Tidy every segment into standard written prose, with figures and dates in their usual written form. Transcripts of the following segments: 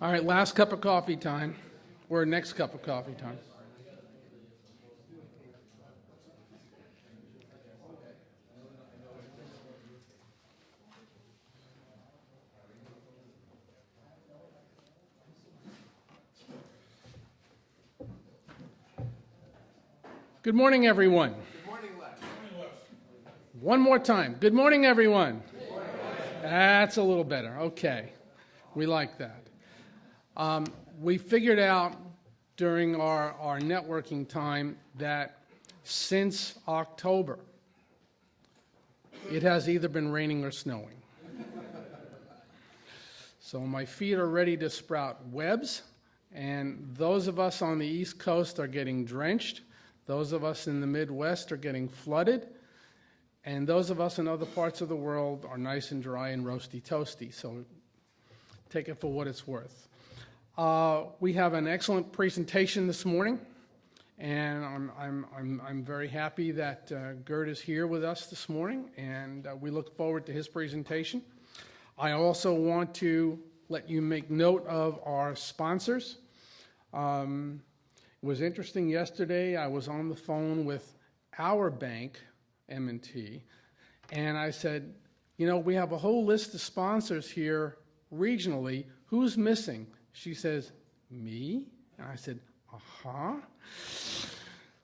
All right, last cup of coffee time, or next cup of coffee time. Good morning, everyone. Good morning, Les. One more time. Good morning, everyone. Good morning. That's a little better. Okay. We like that. We figured out during our networking time that since October, it has either been raining or snowing. So my feet are ready to sprout webs, and those of us on the East Coast are getting drenched. Those of us in the Midwest are getting flooded, and those of us in other parts of the world are nice and dry and roasty toasty. So take it for what it's worth. We have an excellent presentation this morning, and I'm very happy that Gerd is here with us this morning, and we look forward to his presentation. I also want to let you make note of our sponsors. It was interesting yesterday. I was on the phone with our bank, M&T, and I said, you know, we have a whole list of sponsors here regionally. Who's missing? She says, me? And I said, uh-huh.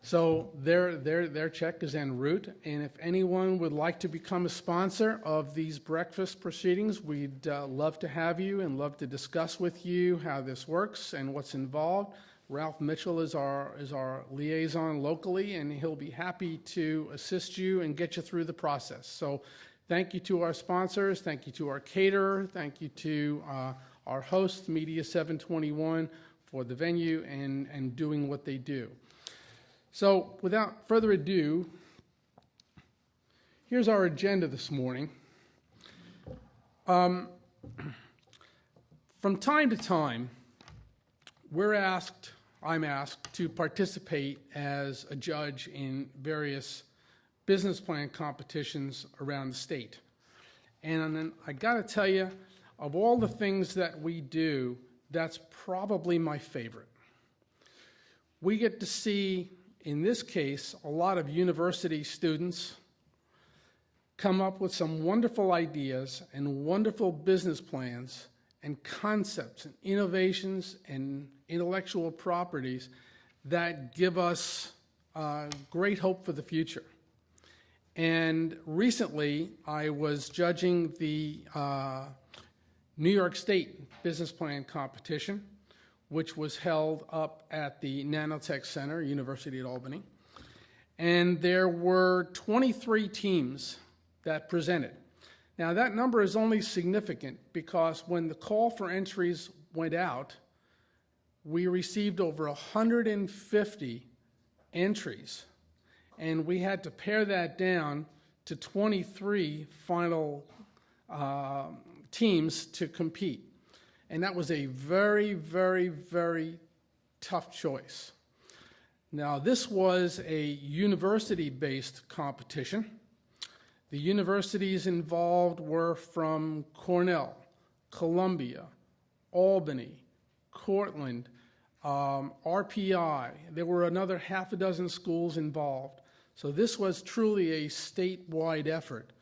So their check is en route, and if anyone would like to become a sponsor of these breakfast proceedings, we'd love to have you and love to discuss with you how this works and what's involved. Ralph Mitchell is our liaison locally, and he'll be happy to assist you and get you through the process. So thank you to our sponsors, thank you to our caterer, thank you to our host, Media 721, for the venue and doing what they do. So without further ado, here's our agenda this morning. From time to time, I'm asked to participate as a judge in various business plan competitions around the state. And then I gotta tell you, of all the things that we do, that's probably my favorite. We get to see, in this case, a lot of university students come up with some wonderful ideas and wonderful business plans and concepts and innovations and intellectual properties that give us great hope for the future. And recently, I was judging the New York State Business Plan Competition, which was held up at the Nanotech Center, University at Albany. And there were 23 teams that presented. Now, that number is only significant because when the call for entries went out, we received over 150 entries, and we had to pare that down to 23 final teams to compete. And that was a very, very, very tough choice. Now, this was a university-based competition. The universities involved were from Cornell, Columbia, Albany, Cortland, RPI. There were another half a dozen schools involved. So this was truly a statewide effort.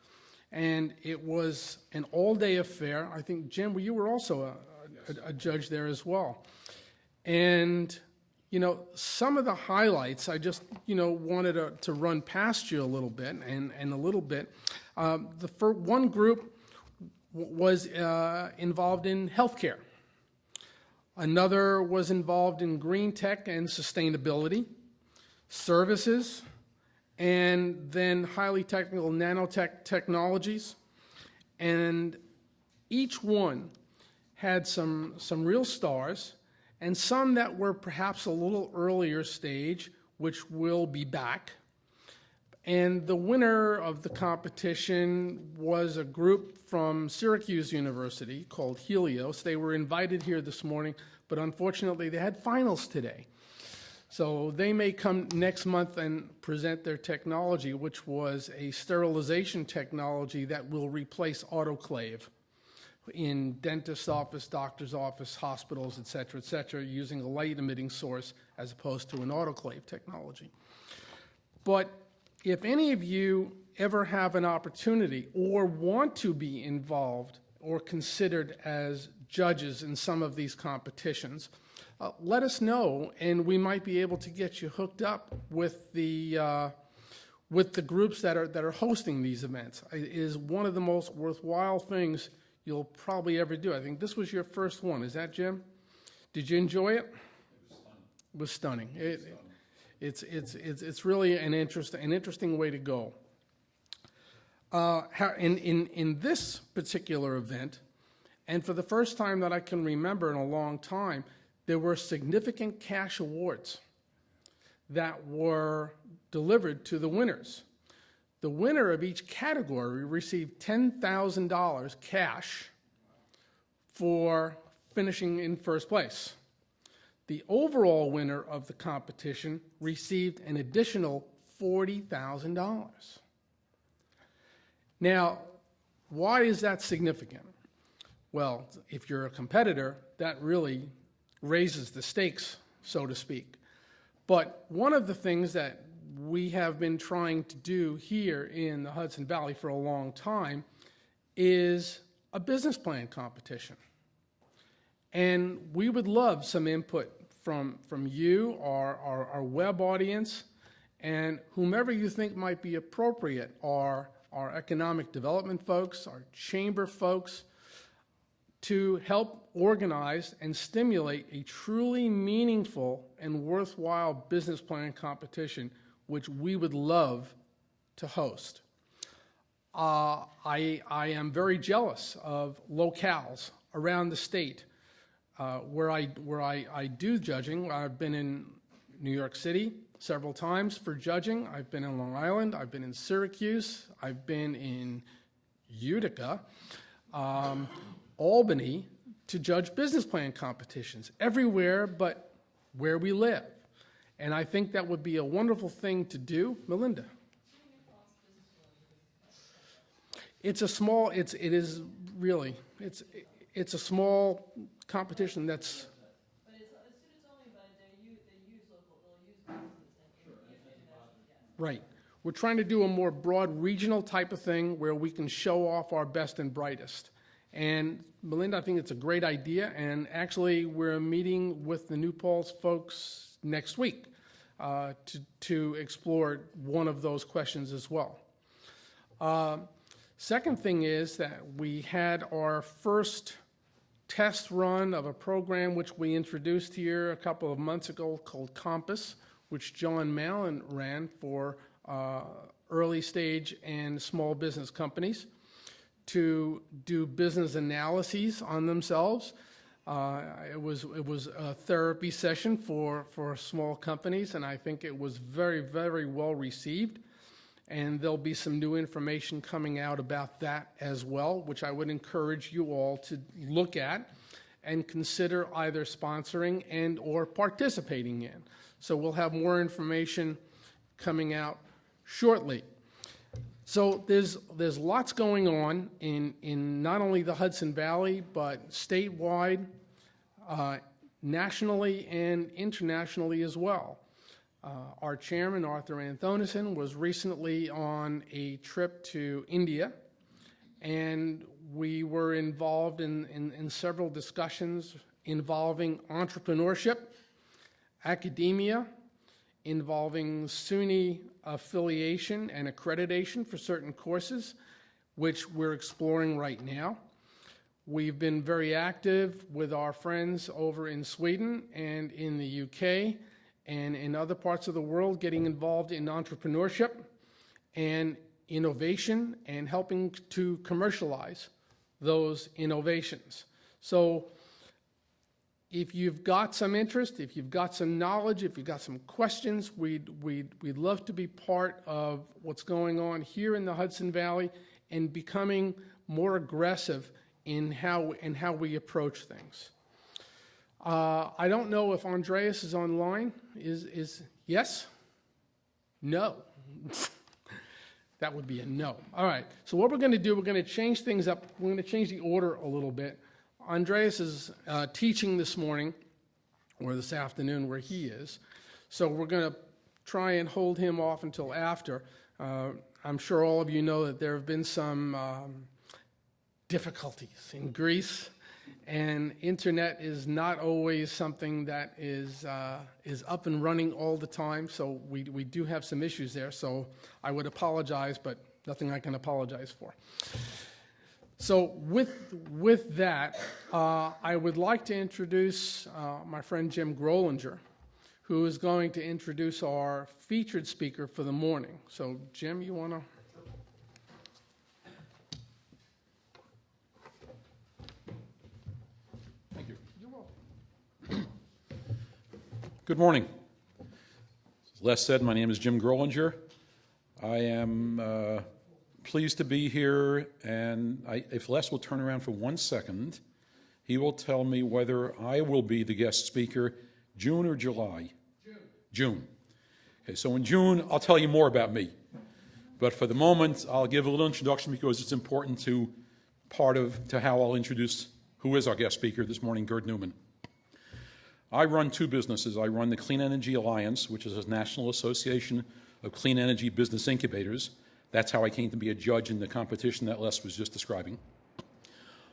And it was an all-day affair. I think, Jim, you were also a judge there as well. And, you know, some of the highlights I just, wanted to run past you a little bit and a little bit. One group was involved in healthcare. Another was involved in green tech and sustainability, services, and then highly technical nanotech technologies. And each one had some real stars and some that were perhaps a little earlier stage, which will be back. And the winner of the competition was a group from Syracuse University called Helios. They were invited here this morning, but unfortunately they had finals today. So they may come next month and present their technology, which was a sterilization technology that will replace autoclave. in dentist's office, doctor's office, hospitals, et cetera, using a light emitting source as opposed to an autoclave technology. But if any of you ever have an opportunity or want to be involved or considered as judges in some of these competitions, let us know, and we might be able to get you hooked up with the groups that are hosting these events. It is one of the most worthwhile things you'll probably ever do. I think this was your first one. Is that, Jim? Did you enjoy it? It was stunning. It's really an interesting way to go. In this particular event, and for the first time that I can remember in a long time, there were significant cash awards that were delivered to the winners. The winner of each category received $10,000 cash for finishing in first place. The overall winner of the competition received an additional $40,000. Now, why is that significant? Well, if you're a competitor, that really raises the stakes, so to speak. But one of the things that we have been trying to do here in the Hudson Valley for a long time is a business plan competition. And we would love some input from you, our web audience, and whomever you think might be appropriate, our economic development folks, our chamber folks, to help organize and stimulate a truly meaningful and worthwhile business plan competition, which we would love to host. I am very jealous of locales around the state where I do judging. I've been in New York City several times for judging. I've been in Long Island. I've been in Syracuse. I've been in Utica, Albany, to judge business plan competitions everywhere but where we live. And I think that would be a wonderful thing to do. Melinda? It's a small, it is really, it's a small competition that's... But it's only, but they use local, they'll use businesses and Right. We're trying to do a more broad regional type of thing where we can show off our best and brightest. And Melinda, I think it's a great idea, and actually we're meeting with the New Paltz folks next week to explore one of those questions as well. Second thing is that we had our first test run of a program which we introduced here a couple of months ago called Compass, which John Mallon ran for early stage and small business companies to do business analyses on themselves. It was a therapy session for small companies, and I think it was very, very well received. And there'll be some new information coming out about that as well, which I would encourage you all to look at and consider either sponsoring and or participating in. So we'll have more information coming out shortly. So there's lots going on in not only the Hudson Valley, but statewide, nationally, and internationally as well. Our chairman, Arthur Anthonison, was recently on a trip to India, and we were involved in several discussions involving entrepreneurship, academia, involving SUNY affiliation and accreditation for certain courses, which we're exploring right now. We've been very active with our friends over in Sweden and in the UK and in other parts of the world, getting involved in entrepreneurship and innovation and helping to commercialize those innovations. So if you've got some interest, if you've got some knowledge, if you've got some questions, we'd love to be part of what's going on here in the Hudson Valley and becoming more aggressive in how we approach things. I don't know if Andreas is online. Is yes? No. That would be a no. All right, so what we're going to do, we're going to change things up. We're going to change the order a little bit. Andreas is teaching this morning, or this afternoon where he is. So we're going to try and hold him off until after. I'm sure all of you know that there have been some difficulties in Greece, and internet is not always something that is up and running all the time, so we do have some issues there, so I would apologize, but nothing I can apologize for. So with that, I would like to introduce my friend Jim Grolinger, who is going to introduce our featured speaker for the morning. So Jim, you want to? Thank you. You're welcome. Good morning. As Les said, my name is Jim Grolinger. I am pleased to be here, and if Les will turn around for 1 second, he will tell me whether I will be the guest speaker June or July. June. Okay, so in June, I'll tell you more about me. But for the moment, I'll give a little introduction because it's important to how I'll introduce who is our guest speaker this morning, Gerd Neumann. I run two businesses. I run the Clean Energy Alliance, which is a national association of clean energy business incubators. That's how I came to be a judge in the competition that Les was just describing.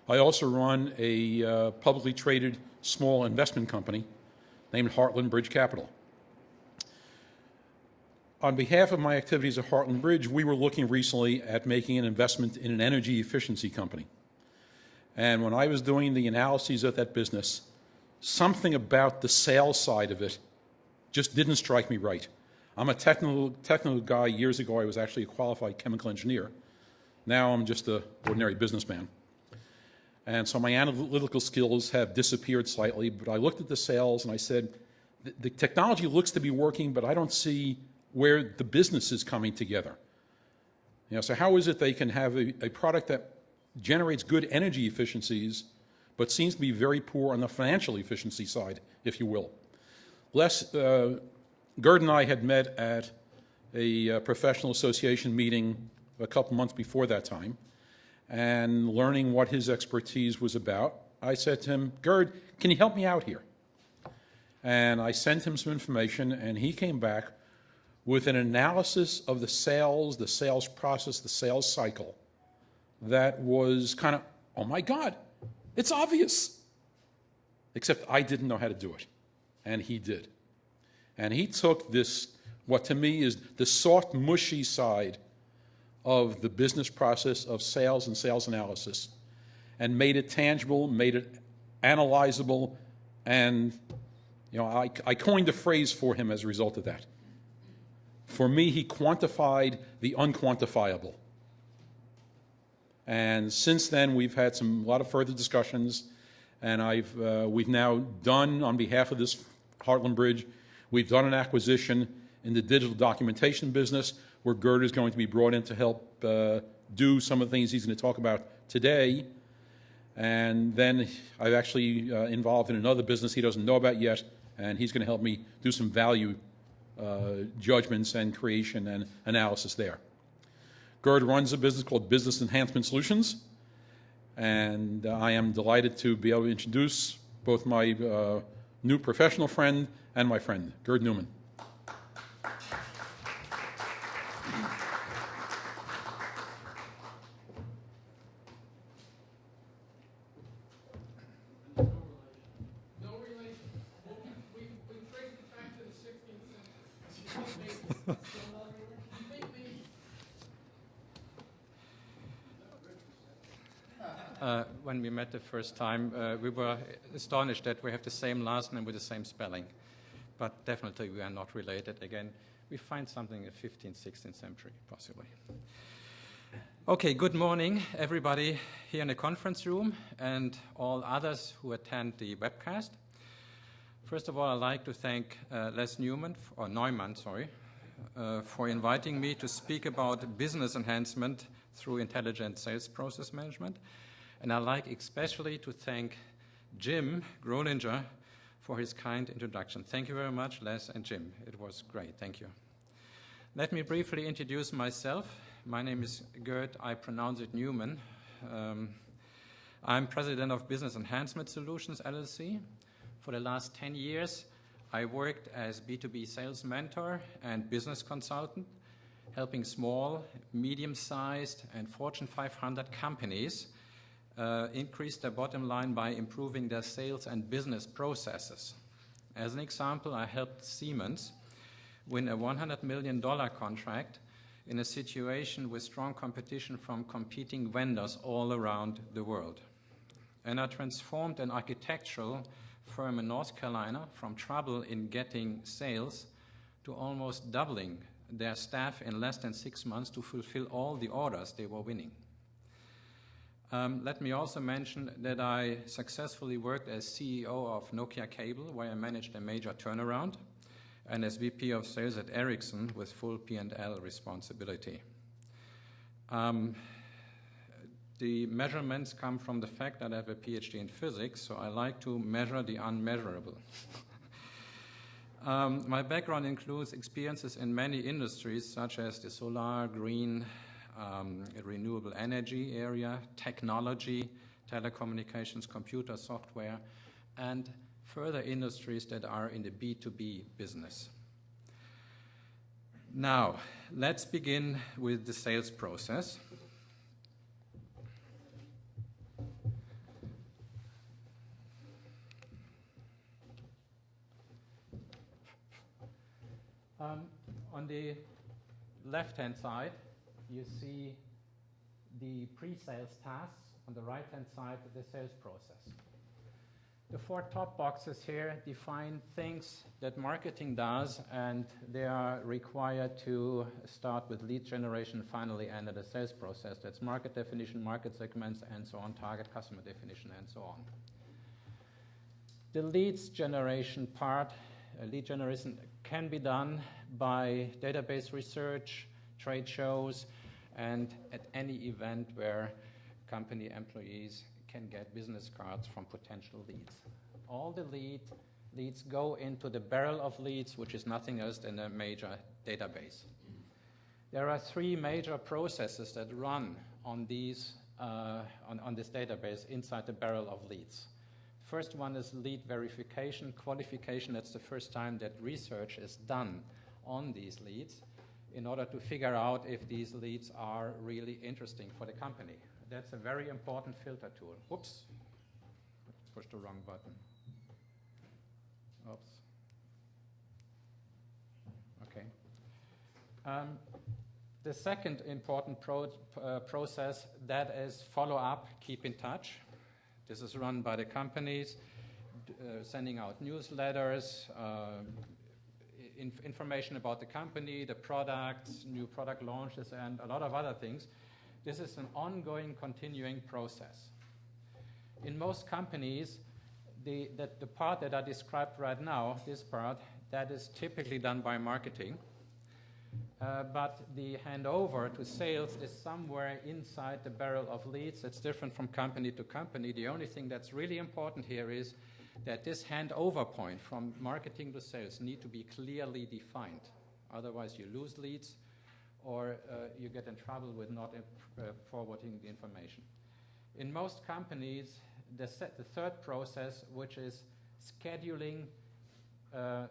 I also run a publicly traded small investment company named Heartland Bridge Capital. On behalf of my activities at Heartland Bridge, we were looking recently at making an investment in an energy efficiency company. And when I was doing the analyses of that business, something about the sales side of it just didn't strike me right. I'm a technical guy. Years ago, I was actually a qualified chemical engineer. Now I'm just an ordinary businessman. And so my analytical skills have disappeared slightly, but I looked at the sales and I said, the technology looks to be working, but I don't see where the business is coming together. So how is it they can have a product that generates good energy efficiencies, but seems to be very poor on the financial efficiency side, if you will? Gerd and I had met at a professional association meeting a couple months before that time, and learning what his expertise was about, I said to him, Gerd, can you help me out here? And I sent him some information, and he came back with an analysis of the sales process, the sales cycle, that was kind of, oh my God, it's obvious. Except I didn't know how to do it, and he did. And he took this, what to me is the soft, mushy side of the business process of sales and sales analysis, and made it tangible, made it analyzable, and I coined a phrase for him as a result of that. For me, he quantified the unquantifiable. And since then, we've had a lot of further discussions, and we've now done, on behalf of this Heartland Bridge, we've done an acquisition in the digital documentation business, where Gerd is going to be brought in to help do some of the things he's going to talk about today. And then I've actually involved in another business he doesn't know about yet, and he's going to help me do some value judgments and creation and analysis there. Gerd runs a business called Business Enhancement Solutions, and I am delighted to be able to introduce both my new professional friend and my friend, Gerd Neumann. No relation. We trace it back to the 16th century. When we met the first time, we were astonished that we have the same last name with the same spelling. But definitely we are not related. Again, we find something in the 15th, 16th century, possibly. Okay, good morning, everybody here in the conference room and all others who attend the webcast. First of all, I'd like to thank Neumann, for inviting me to speak about business enhancement through intelligent sales process management. And I'd like especially to thank Jim Grolinger for his kind introduction. Thank you very much, Les and Jim. It was great. Thank you. Let me briefly introduce myself. My name is Gerd. I pronounce it Neumann. I'm president of Business Enhancement Solutions, LLC. For the last 10 years, I worked as B2B sales mentor and business consultant, helping small, medium-sized, and Fortune 500 companies increase their bottom line by improving their sales and business processes. As an example, I helped Siemens win a $100 million contract in a situation with strong competition from competing vendors all around the world. And I transformed an architectural firm in North Carolina from trouble in getting sales to almost doubling their staff in less than 6 months to fulfill all the orders they were winning. Let me also mention that I successfully worked as CEO of Nokia Cable, where I managed a major turnaround, and as VP of Sales at Ericsson with full P&L responsibility. The measurements come from the fact that I have a PhD in physics, so I like to measure the unmeasurable. My background includes experiences in many industries, such as the solar, green, renewable energy area, technology, telecommunications, computer software, and further industries that are in the B2B business. Now, let's begin with the sales process. On the left-hand side, you see the pre-sales tasks. On the right-hand side, the sales process. The 4 top boxes here define things that marketing does, and they are required to start with lead generation, finally end at the sales process. That's market definition, market segments, and so on, target customer definition, and so on. The leads generation part, lead generation can be done by database research, trade shows, and at any event where company employees can get business cards from potential leads. All the leads go into the barrel of leads, which is nothing else than a major database. There are 3 major processes that run on these on this database inside the barrel of leads. First one is lead verification, qualification. That's the first time that research is done on these leads in order to figure out if these leads are really interesting for the company. That's a very important filter tool. Whoops, pushed the wrong button. Oops. Okay. The second important process, that is follow-up, keep in touch. This is run by the companies, sending out newsletters, information about the company, the products, new product launches, and a lot of other things. This is an ongoing, continuing process. In most companies, the part that I described right now, this part, that is typically done by marketing. But the handover to sales is somewhere inside the barrel of leads. It's different from company to company. The only thing that's really important here is that this handover point from marketing to sales need to be clearly defined. Otherwise, you lose leads or you get in trouble with not forwarding the information. In most companies, the third process, which is scheduling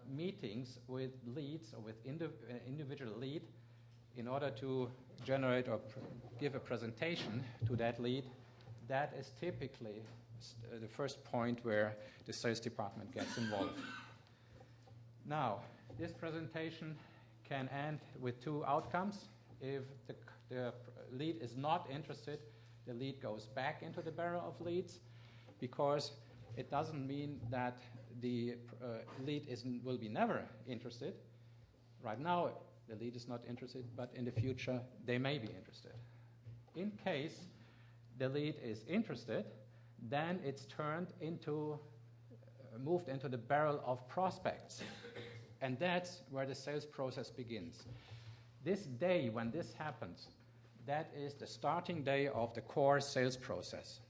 meetings with leads or with individual lead in order to generate or give a presentation to that lead, that is typically the first point where the sales department gets involved. Now, this presentation can end with 2 outcomes. If the lead is not interested, the lead goes back into the barrel of leads, because it doesn't mean that the lead will be never interested. Right now, the lead is not interested, but in the future, they may be interested. In case the lead is interested, then it's moved into the barrel of prospects. And that's where the sales process begins. This day when this happens, that is the starting day of the core sales process.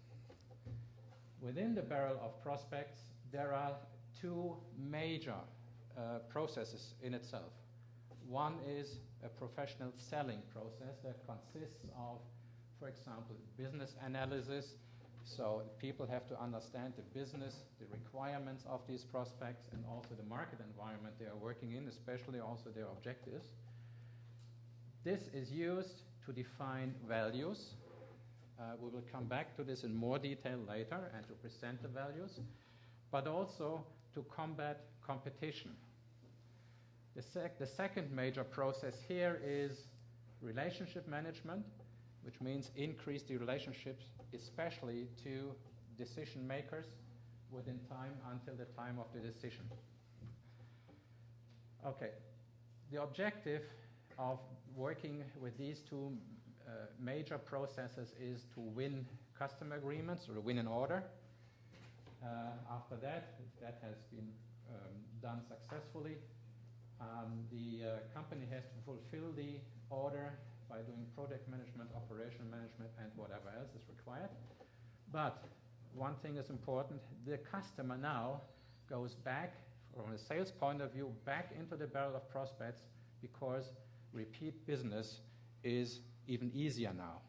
Within the barrel of prospects, there are 2 major processes in itself. One is a professional selling process that consists of, for example, business analysis. So people have to understand the business, the requirements of these prospects, and also the market environment they are working in, especially also their objectives. This is used to define values. We will come back to this in more detail later and to present the values, but also to combat competition. The second major process here is relationship management, which means increase the relationships, especially to decision makers within time until the time of the decision. Okay, the objective of working with these two major processes is to win customer agreements or win an order. After that, if that has been done successfully, the company has to fulfill the order by doing project management, operational management, and whatever else is required. But one thing is important, the customer now goes back, from a sales point of view, back into the barrel of prospects because repeat business is even easier now.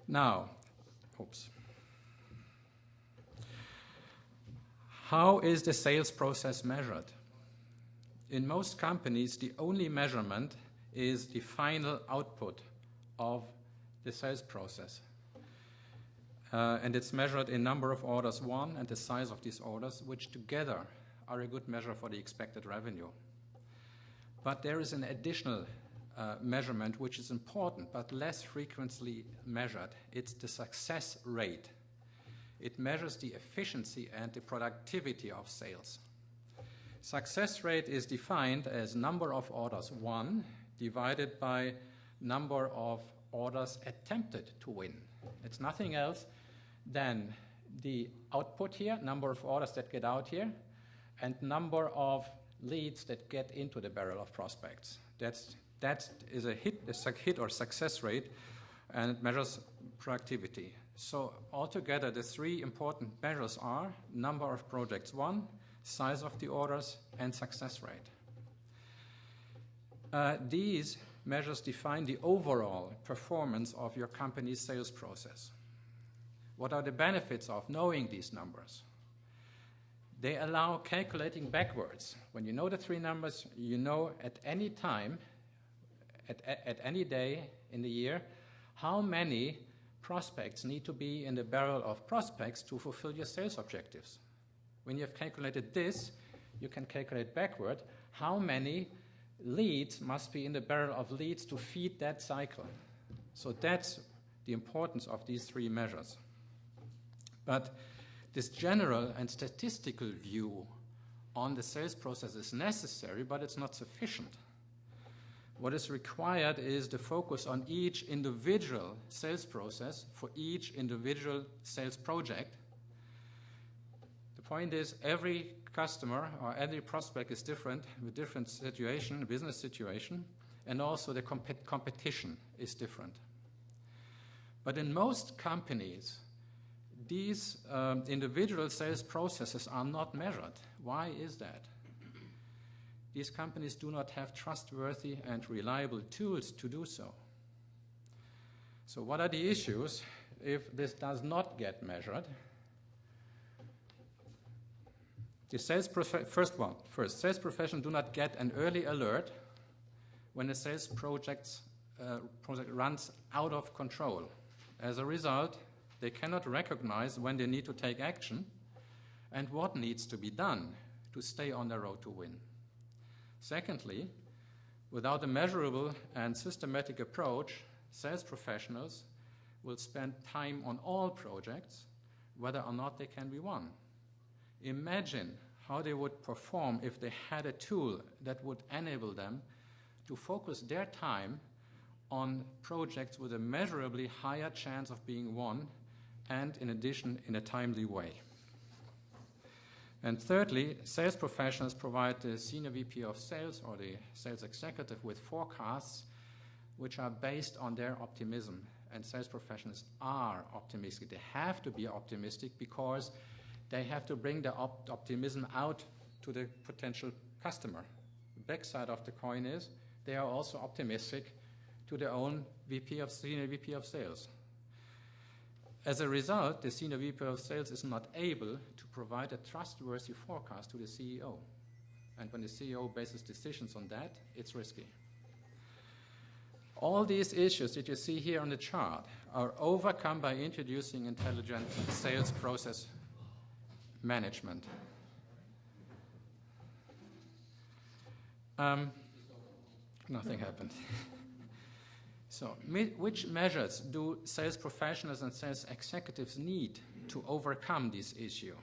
Now, how is the sales process measured? In most companies, the only measurement is the final output of the sales process. And it's measured in number of orders won and the size of these orders, which together are a good measure for the expected revenue. But there is an additional measurement which is important but less frequently measured. It's the success rate. It measures the efficiency and the productivity of sales. Success rate is defined as number of orders won divided by number of orders attempted to win. It's nothing else than the output here, number of orders that get out here, and number of leads that get into the barrel of prospects. That is a hit or success rate, and it measures productivity. So altogether, the three important measures are number of projects won, size of the orders, and success rate. These measures define the overall performance of your company's sales process. What are the benefits of knowing these numbers? They allow calculating backwards. When you know the three numbers, you know at any time, at any day in the year, how many prospects need to be in the barrel of prospects to fulfill your sales objectives. When you have calculated this, you can calculate backward how many leads must be in the barrel of leads to feed that cycle. So that's the importance of these three measures. But this general and statistical view on the sales process is necessary, but it's not sufficient. What is required is the focus on each individual sales process for each individual sales project. The point is every customer or every prospect is different with different situation, business situation, and also the competition is different. But in most companies, these individual sales processes are not measured. Why is that? These companies do not have trustworthy and reliable tools to do so. So what are the issues if this does not get measured? The sales sales professionals do not get an early alert when a sales project runs out of control. As a result, they cannot recognize when they need to take action and what needs to be done to stay on the road to win. Secondly, without a measurable and systematic approach, sales professionals will spend time on all projects, whether or not they can be won. Imagine how they would perform if they had a tool that would enable them to focus their time on projects with a measurably higher chance of being won, and in addition, in a timely way. And thirdly, sales professionals provide the senior VP of sales or the sales executive with forecasts which are based on their optimism. And sales professionals are optimistic. They have to be optimistic because they have to bring the optimism out to the potential customer. The backside of the coin is they are also optimistic to their own senior VP of sales. As a result, the senior VP of sales is not able to provide a trustworthy forecast to the CEO. And when the CEO bases decisions on that, it's risky. All these issues that you see here on the chart are overcome by introducing intelligent sales process management. Nothing happened. So, which measures do sales professionals and sales executives need to overcome this issue?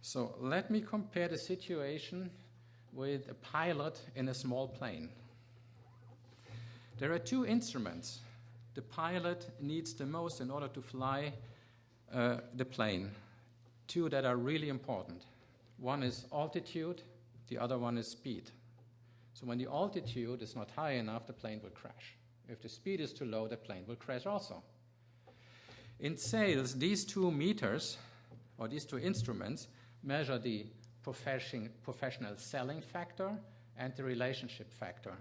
So, let me compare the situation with a pilot in a small plane. There are two instruments the pilot needs the most in order to fly the plane. Two that are really important. One is altitude, the other one is speed. So when the altitude is not high enough, the plane will crash. If the speed is too low, the plane will crash also. In sales, these two meters, or these two instruments, measure the professional selling factor and the relationship factor.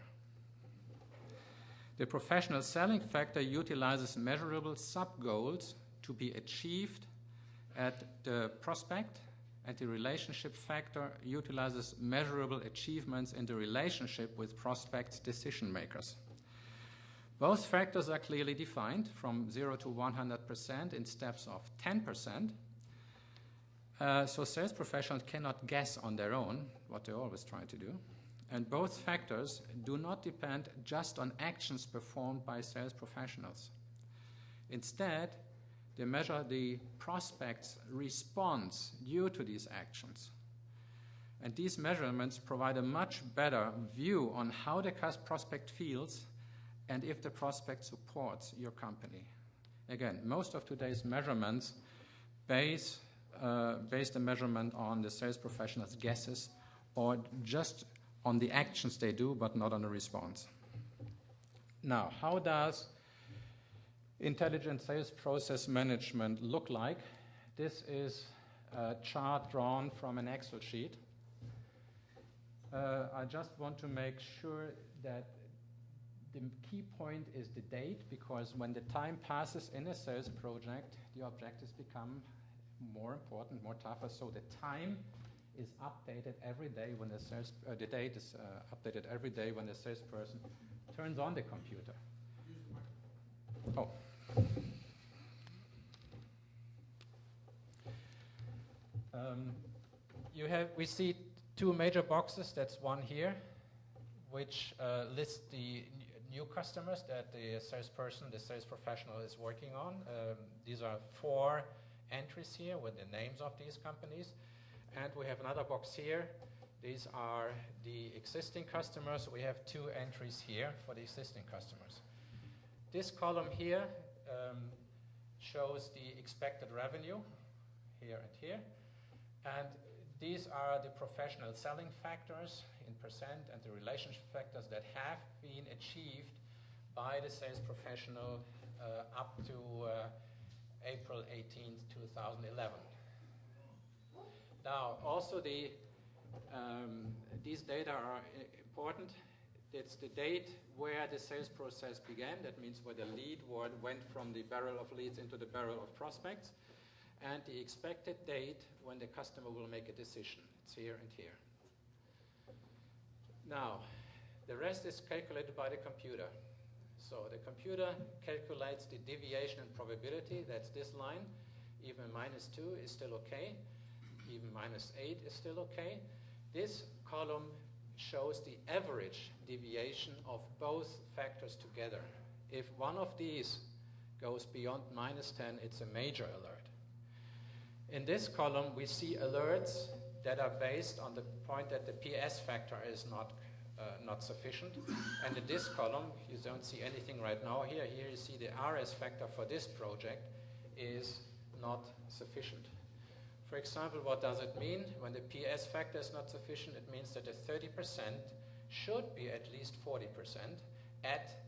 The professional selling factor utilizes measurable sub-goals to be achieved at the prospect, and the relationship factor utilizes measurable achievements in the relationship with prospects' decision makers. Both factors are clearly defined from 0 to 100% in steps of 10%. So sales professionals cannot guess on their own, what they always try to do. And both factors do not depend just on actions performed by sales professionals. Instead, they measure the prospect's response due to these actions. And these measurements provide a much better view on how the prospect feels and if the prospect supports your company. Again, most of today's measurements base the measurement on the sales professional's guesses or just on the actions they do, but not on the response. Now, how does intelligent sales process management look like? This is a chart drawn from an Excel sheet. I just want to make sure that the key point is the date, because when the time passes in a sales project, the objectives become more important, more tougher. So the time is updated every day when the date is updated every day when the salesperson turns on the computer. Oh. We see two major boxes. That's one here, which lists the new customers that the salesperson, the sales professional is working on. These are 4 entries here with the names of these companies. And we have another box here. These are the existing customers. We have 2 entries here for the existing customers. This column here shows the expected revenue, here and here. And these are the professional selling factors in percent and the relationship factors that have been achieved by the sales professional up to April 18th, 2011. Now, also these data are important. It's the date where the sales process began. That means where the lead went from the barrel of leads into the barrel of prospects. And the expected date when the customer will make a decision. It's here and here. Now, the rest is calculated by the computer. So the computer calculates the deviation and probability. That's this line. Even -2 is still okay. Even -8 is still okay. This column shows the average deviation of both factors together. If one of these goes beyond -10, it's a major alert. In this column, we see alerts that are based on the point that the PS factor is not sufficient. And in this column, you don't see anything right now. Here you see the RS factor for this project is not sufficient. For example, what does it mean? When the PS factor is not sufficient, it means that the 30% should be at least 40%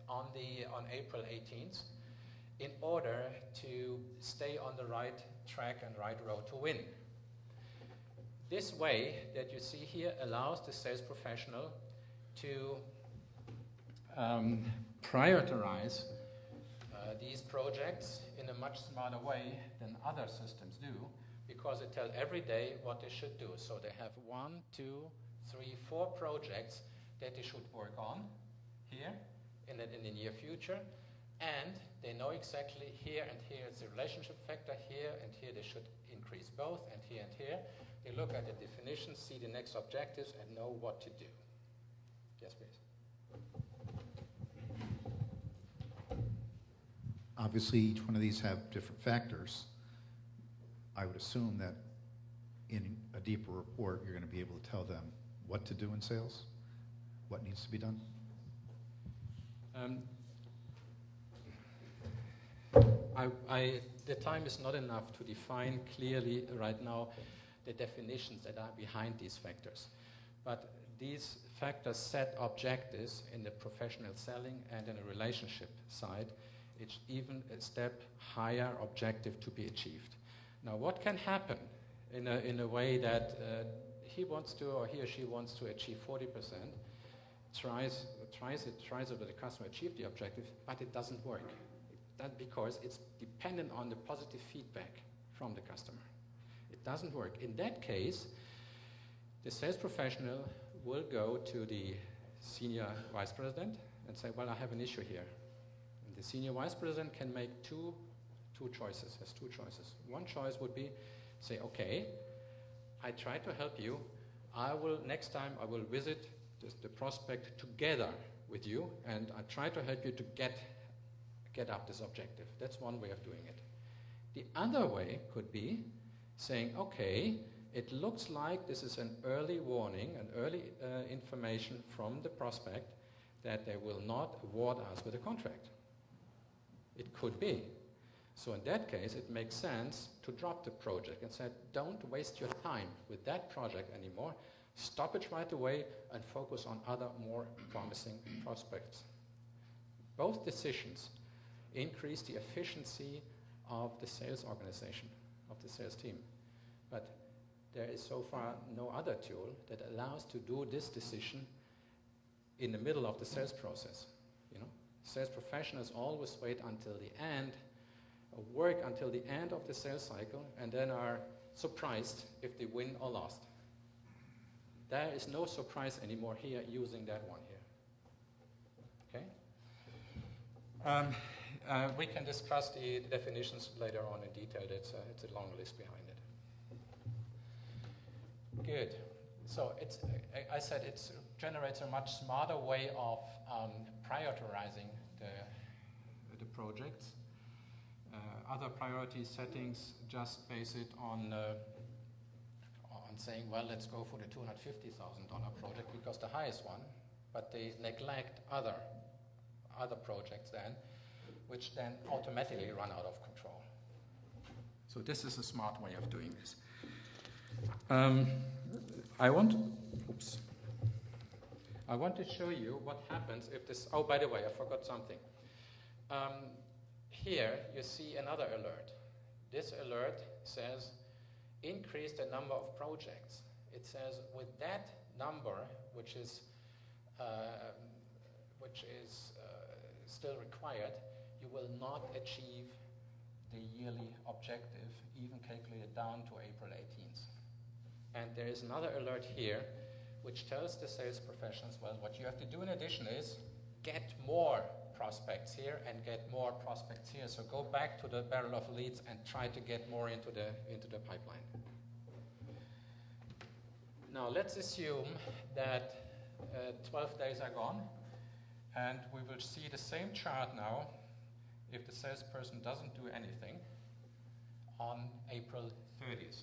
on April 18th in order to stay on the right track and right road to win. This way that you see here allows the sales professional to prioritize these projects in a much smarter way than other systems do, because it tells every day what they should do. So they have 1, 2, 3, 4 projects that they should work on here in the near future, and they know exactly here and here it's the relationship factor, here and here they should increase both, and here and here. They look at the definitions, see the next objectives, and know what to do. Yes, please. Obviously, each one of these have different factors. I would assume that in a deeper report, you're going to be able to tell them what to do in sales, what needs to be done. The time is not enough to define clearly right now the definitions that are behind these factors. But these factors set objectives in the professional selling and in the relationship side. It's even a step higher objective to be achieved. Now, what can happen in a way that he wants to, or he or she wants to achieve 40%, tries over the customer achieve the objective, but it doesn't work. That's because it's dependent on the positive feedback from the customer. It doesn't work. In that case, the sales professional will go to the senior vice president and say, well, I have an issue here. And the senior vice president can make two choices, has two choices. One choice would be, say, okay, I try to help you. Next time I will visit the prospect together with you, and I try to help you to get up this objective. That's one way of doing it. The other way could be saying, okay, it looks like this is an early warning, an early information from the prospect that they will not award us with a contract. It could be. So in that case, it makes sense to drop the project and say, don't waste your time with that project anymore. Stop it right away and focus on other more promising prospects. Both decisions increase the efficiency of the sales organization, of the sales team. But there is so far no other tool that allows to do this decision in the middle of the sales process. You know, sales professionals always wait until the end, or work until the end of the sales cycle, and then are surprised if they win or lost. There is no surprise anymore here using that one here. Okay? We can discuss the definitions later on in detail. It's a long list behind it. Good. So I said it generates a much smarter way of prioritizing the projects. Other priority settings just base it on saying, well, let's go for the $250,000 project because the highest one, but they neglect other projects then, which then automatically run out of control. So this is a smart way of doing this. I want to show you what happens if this, oh, by the way, I forgot something. Here you see another alert. This alert says, increase the number of projects. It says with that number, which is still required, you will not achieve the yearly objective, even calculated down to April 18th. And there is another alert here, which tells the sales professionals, well, what you have to do in addition is get more prospects here and get more prospects here. So go back to the barrel of leads and try to get more into the pipeline. Now let's assume that 12 days are gone, and we will see the same chart now if the salesperson doesn't do anything on April 30th.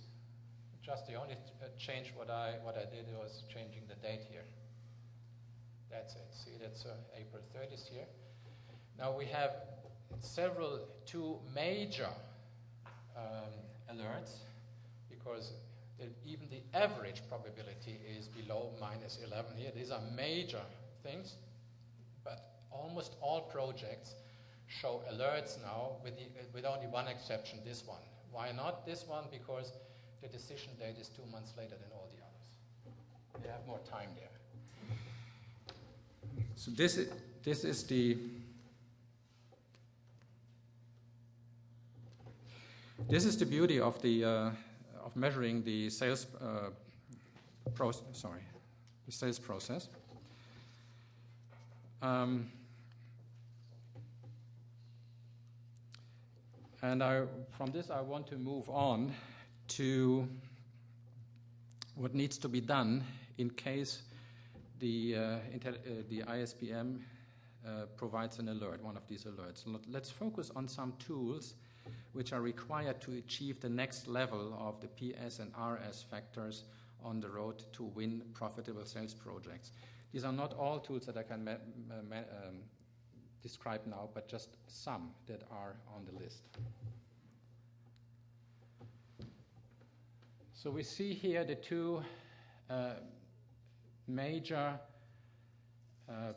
Just the only change what I did was changing the date here. That's it. See, that's April 30th here. Now we have two major alerts, because even the average probability is below -11 here. These are major things, but almost all projects show alerts now, with only one exception, this one. Why not this one? Because the decision date is 2 months later than all the others. They have more time there. So this is the beauty of the of measuring the sales the sales process. And from this I want to move on to what needs to be done in case the ISPM provides an alert, one of these alerts. Let's focus on some tools which are required to achieve the next level of the PS and RS factors on the road to win profitable sales projects. These are not all tools that I can describe now, but just some that are on the list. So we see here the two major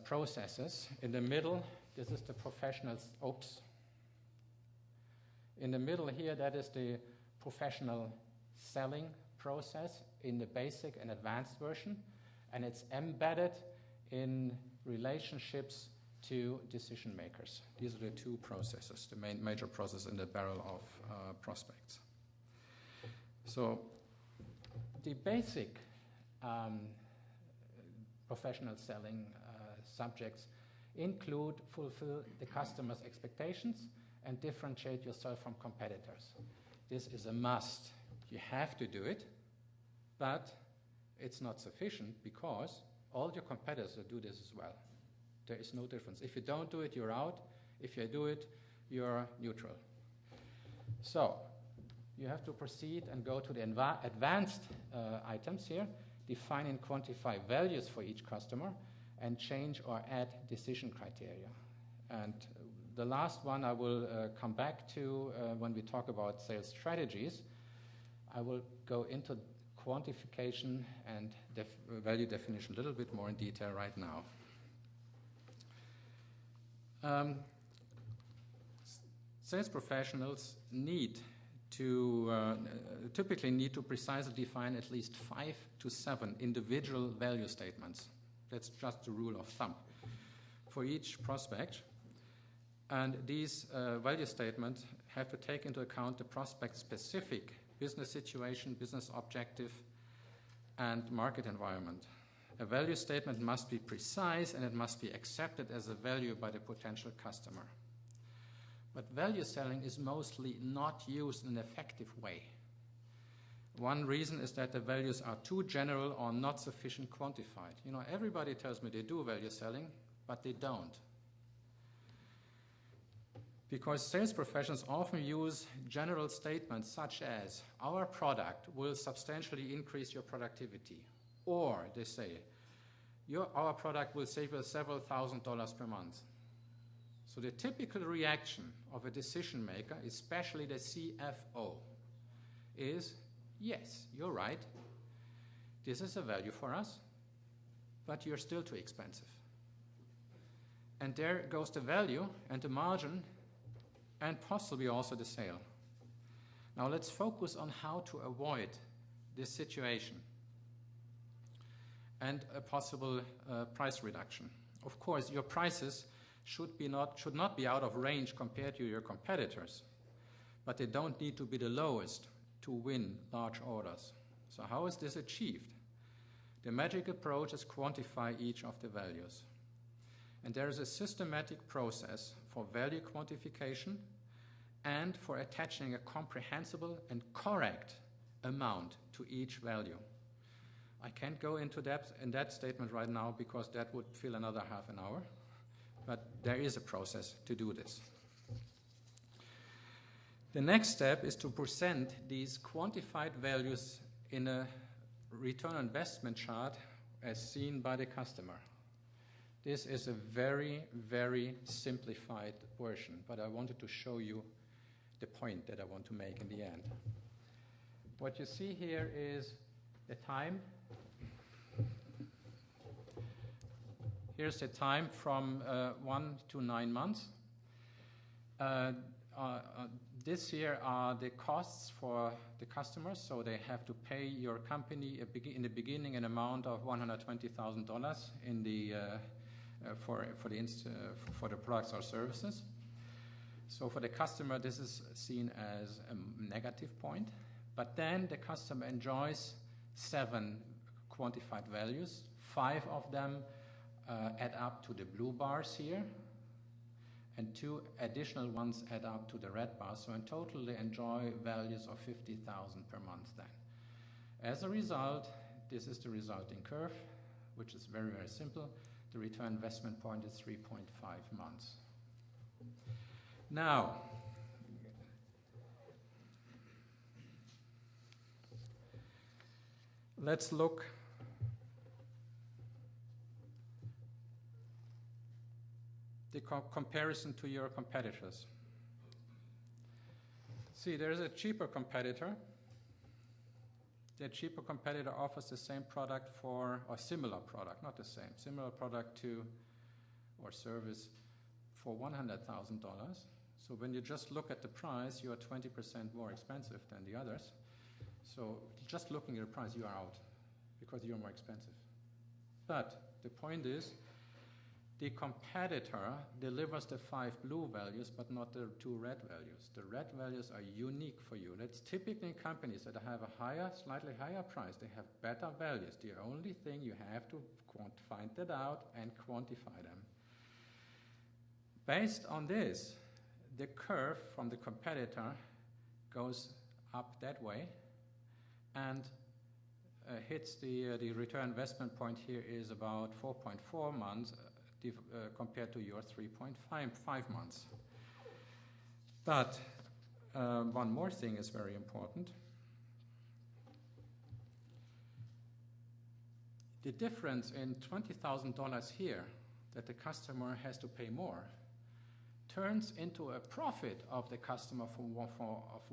processes. In the middle, this is the professional's, in the middle here, that is the professional selling process in the basic and advanced version, and it's embedded in relationships to decision makers. These are the two processes, the major process in the barrel of prospects. So the basic professional selling subjects include fulfill the customer's expectations and differentiate yourself from competitors. This is a must. You have to do it, but it's not sufficient because all your competitors do this as well. There is no difference. If you don't do it, you're out. If you do it, you're neutral. So you have to proceed and go to the advanced items here, define and quantify values for each customer, and change or add decision criteria. And the last one I will come back to when we talk about sales strategies. I will go into quantification and value definition a little bit more in detail right now. Sales professionals typically need to precisely define at least 5 to 7 individual value statements. That's just the rule of thumb for each prospect. And these value statements have to take into account the prospect's specific business situation, business objective, and market environment. A value statement must be precise and it must be accepted as a value by the potential customer. But value selling is mostly not used in an effective way. One reason is that the values are too general or not sufficient quantified. You know, everybody tells me they do value selling, but they don't. Because sales professionals often use general statements such as, our product will substantially increase your productivity. Or they say, our product will save you several $1,000s per month. So the typical reaction of a decision maker, especially the CFO, is, yes, you're right. This is a value for us, but you're still too expensive. And there goes the value and the margin and possibly also the sale. Now let's focus on how to avoid this situation and a possible price reduction. Of course, your prices should not be out of range compared to your competitors, but they don't need to be the lowest to win large orders. So how is this achieved? The magic approach is quantify each of the values. And there is a systematic process for value quantification and for attaching a comprehensible and correct amount to each value. I can't go into depth in that statement right now because that would fill another half an hour, but there is a process to do this. The next step is to present these quantified values in a return on investment chart as seen by the customer. This is a very, very simplified version, but I wanted to show you the point that I want to make in the end. What you see here is the time. Here's the time from 1 to 9 months. this here are the costs for the customers. So they have to pay your company in the beginning an amount of $120,000 in the for the products or services. So for the customer, this is seen as a negative point. But then the customer enjoys 7 quantified values. 5 of them add up to the blue bars here, and 2 additional ones add up to the red bars. So in total, they enjoy values of 50,000 per month then. As a result, this is the resulting curve, which is very, very simple. The return investment point is 3.5 months. Now, let's look the comparison to your competitors. See, there is a cheaper competitor. That cheaper competitor offers the same product for, or similar product, not the same, similar product to, or service for $100,000. So when you just look at the price, you are 20% more expensive than the others. So just looking at the price, you are out because you're more expensive. But the point is, the competitor delivers the 5 blue values, but not the 2 red values. The red values are unique for you. That's typically companies that have a higher, slightly higher price. They have better values. The only thing you have to find that out and quantify them. Based on this, the curve from the competitor goes up that way and hits the return investment point here is about 4.4 months compared to your 3.5 months. But one more thing is very important. The difference in $20,000 here that the customer has to pay more turns into a profit of the customer of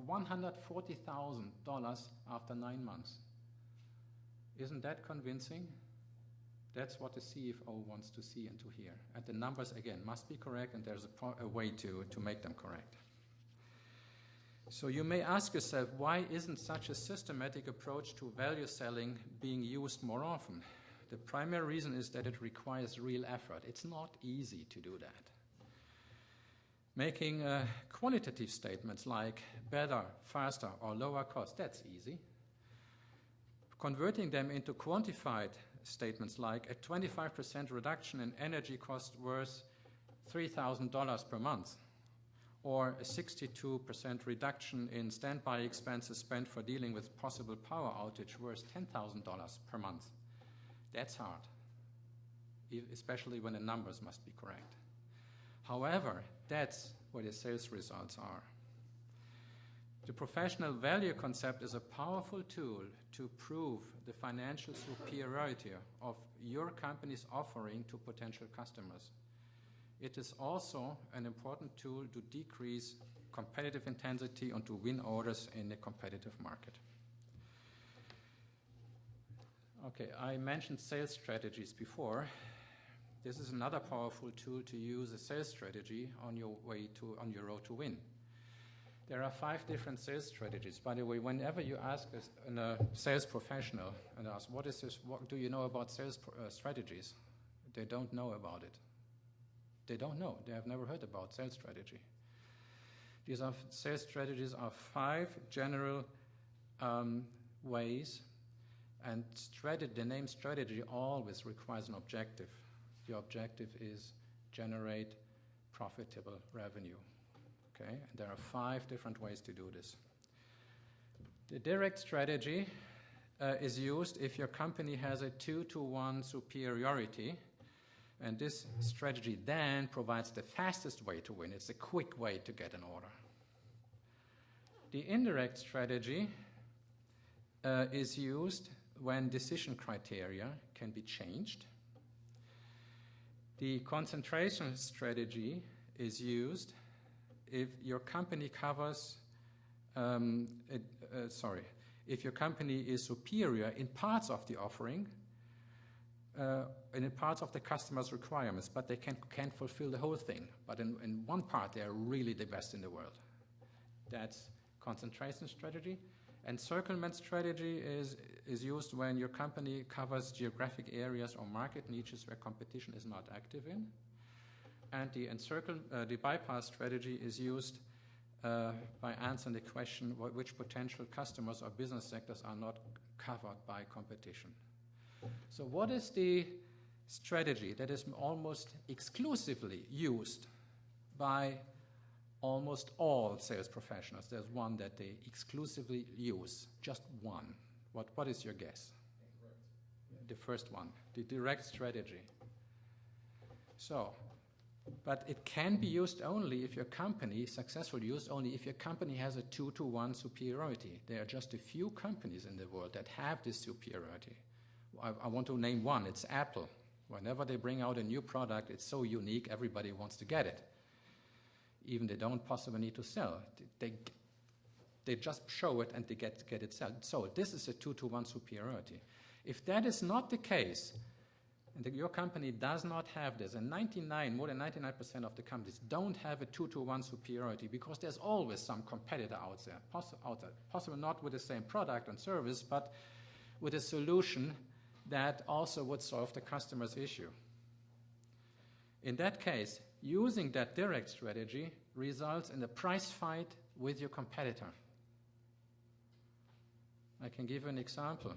$140,000 after 9 months. Isn't that convincing? That's what the CFO wants to see and to hear. And the numbers, again, must be correct, and there's a way to make them correct. So you may ask yourself, why isn't such a systematic approach to value selling being used more often? The primary reason is that it requires real effort. It's not easy to do that. Making qualitative statements like better, faster, or lower cost, that's easy. Converting them into quantified statements like a 25% reduction in energy cost worth $3,000 per month, or a 62% reduction in standby expenses spent for dealing with possible power outage worth $10,000 per month. That's hard, especially when the numbers must be correct. However, that's where the sales results are. The professional value concept is a powerful tool to prove the financial superiority of your company's offering to potential customers. It is also an important tool to decrease competitive intensity and to win orders in a competitive market. Okay, I mentioned sales strategies before. This is another powerful tool to use a sales strategy on your road to win. There are 5 different sales strategies. By the way, whenever you ask a sales professional and ask, what is this? What do you know about sales strategies? They don't know about it. They don't know. They have never heard about sales strategy. These are sales strategies are 5 general ways, and the name strategy always requires an objective. The objective is generate profitable revenue. Okay, and there are 5 different ways to do this. The direct strategy is used if your company has a 2-to-1 superiority, and this strategy then provides the fastest way to win. It's a quick way to get an order. The indirect strategy is used when decision criteria can be changed. The concentration strategy is used if your company covers, if your company is superior in parts of the offering, and in parts of the customer's requirements, but they can't fulfill the whole thing. But in one part, they are really the best in the world. That's concentration strategy. Encirclement strategy is used when your company covers geographic areas or market niches where competition is not active in. And the bypass strategy is used by answering the question which potential customers or business sectors are not covered by competition. So what is the strategy that is almost exclusively used by almost all sales professionals? There's one that they exclusively use, just one. What is your guess? The first one, the direct strategy. So, but it can be used only if your company, successfully used only if your company has a 2-to-1 superiority. There are just a few companies in the world that have this superiority. I want to name one, it's Apple. Whenever they bring out a new product, it's so unique, everybody wants to get it. Even they don't possibly need to sell. They just show it and they get it sold. This is a 2-to-1 superiority. If that is not the case, and your company does not have this, and more than 99% of the companies don't have a 2-to-1 superiority because there's always some competitor out there, possibly not with the same product and service, but with a solution that also would solve the customer's issue. In that case, using that direct strategy results in a price fight with your competitor. I can give you an example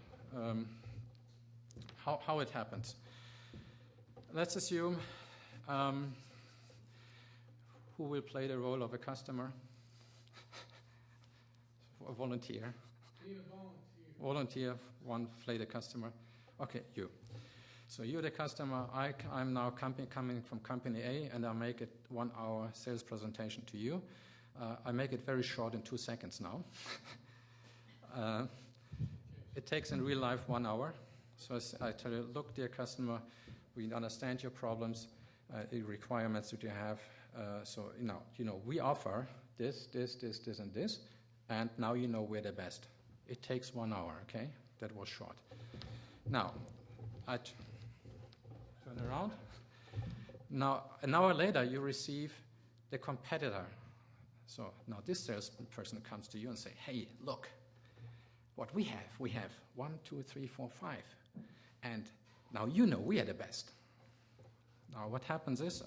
how it happens. Let's assume who will play the role of a customer? A volunteer. Be a volunteer. Volunteer, one play the customer. Okay, you. So you're the customer. I'm now coming from company A, and I make it 1 hour sales presentation to you. I make it very short in 2 seconds now. It takes in real life 1 hour. So I tell you, look, dear customer, we understand your problems, the requirements that you have. So we offer this, and this, and now you know we're the best. It takes 1 hour. Okay, that was short. Now, I turn around. Now, an hour later, you receive the competitor. So now this salesperson comes to you and say, hey, look, what we have 1, 2, 3, 4, 5. And now you know we are the best. Now what happens is,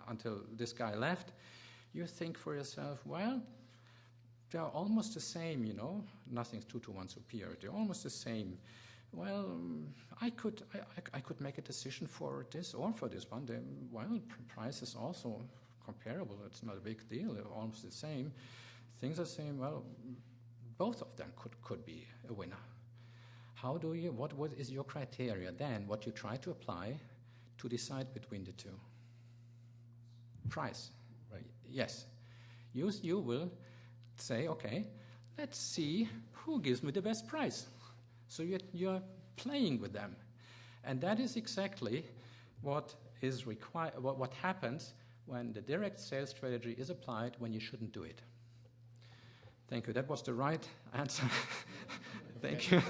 until this guy left, you think for yourself, well, they're almost the same, nothing's 2-to-1 superior. They're almost the same. Well, I could make a decision for this or for this one. Price is also comparable. It's not a big deal. They're almost the same. Things are the same. Well, both of them could be a winner. What is your criteria then? What you try to apply to decide between the two? Price. Right. Yes. You will say, okay, let's see who gives me the best price. So you're playing with them. And that is exactly what is required. What happens when the direct sales strategy is applied when you shouldn't do it. Thank you. That was the right answer. Thank you.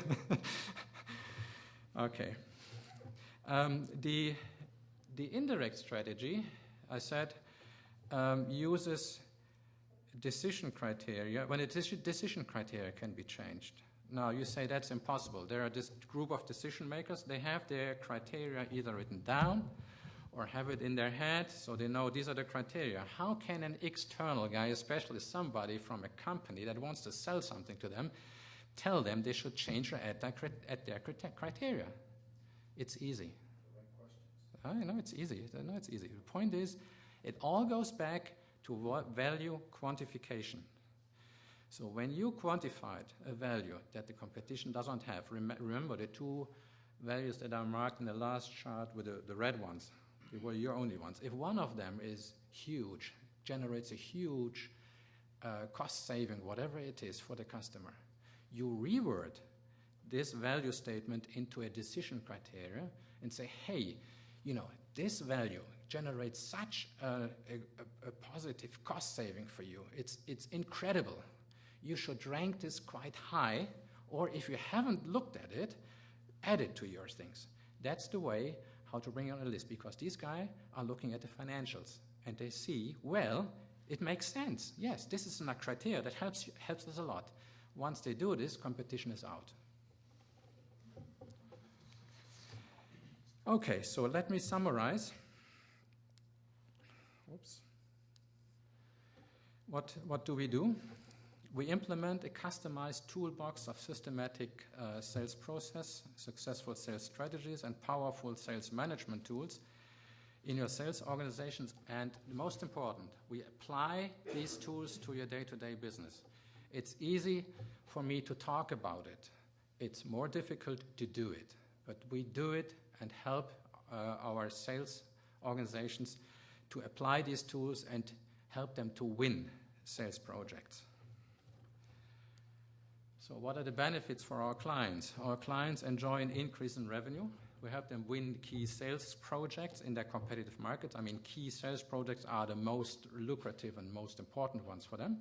Okay. The indirect strategy, I said, uses decision criteria, when a decision criteria can be changed. Now, you say that's impossible. There are this group of decision makers. They have their criteria either written down or have it in their head, so they know these are the criteria. How can an external guy, especially somebody from a company that wants to sell something to them, tell them they should change or add their criteria? It's easy. I know it's easy. The point is, it all goes back to value quantification. So when you quantified a value that the competition doesn't have, remember the 2 values that are marked in the last chart with the red ones, they were your only ones. If one of them is huge, generates a huge cost saving, whatever it is for the customer, you reword this value statement into a decision criteria and say, hey, this value generates such a positive cost saving for you. It's incredible. You should rank this quite high, or if you haven't looked at it, add it to your things. That's the way how to bring on a list, because these guys are looking at the financials and they see, well, It makes sense. Yes, this is a criteria that helps us a lot. Once they do this, competition is out. Okay, so let me summarize. Oops. What do? We implement a customized toolbox of systematic sales process, successful sales strategies, and powerful sales management tools in your sales organizations. And the most important, we apply these tools to your day-to-day business. It's easy for me to talk about it. It's more difficult to do it. But we do it and help our sales organizations to apply these tools and help them to win sales projects. So what are the benefits for our clients? Our clients enjoy an increase in revenue. We help them win key sales projects in their competitive markets. I mean, key sales projects are the most lucrative and most important ones for them.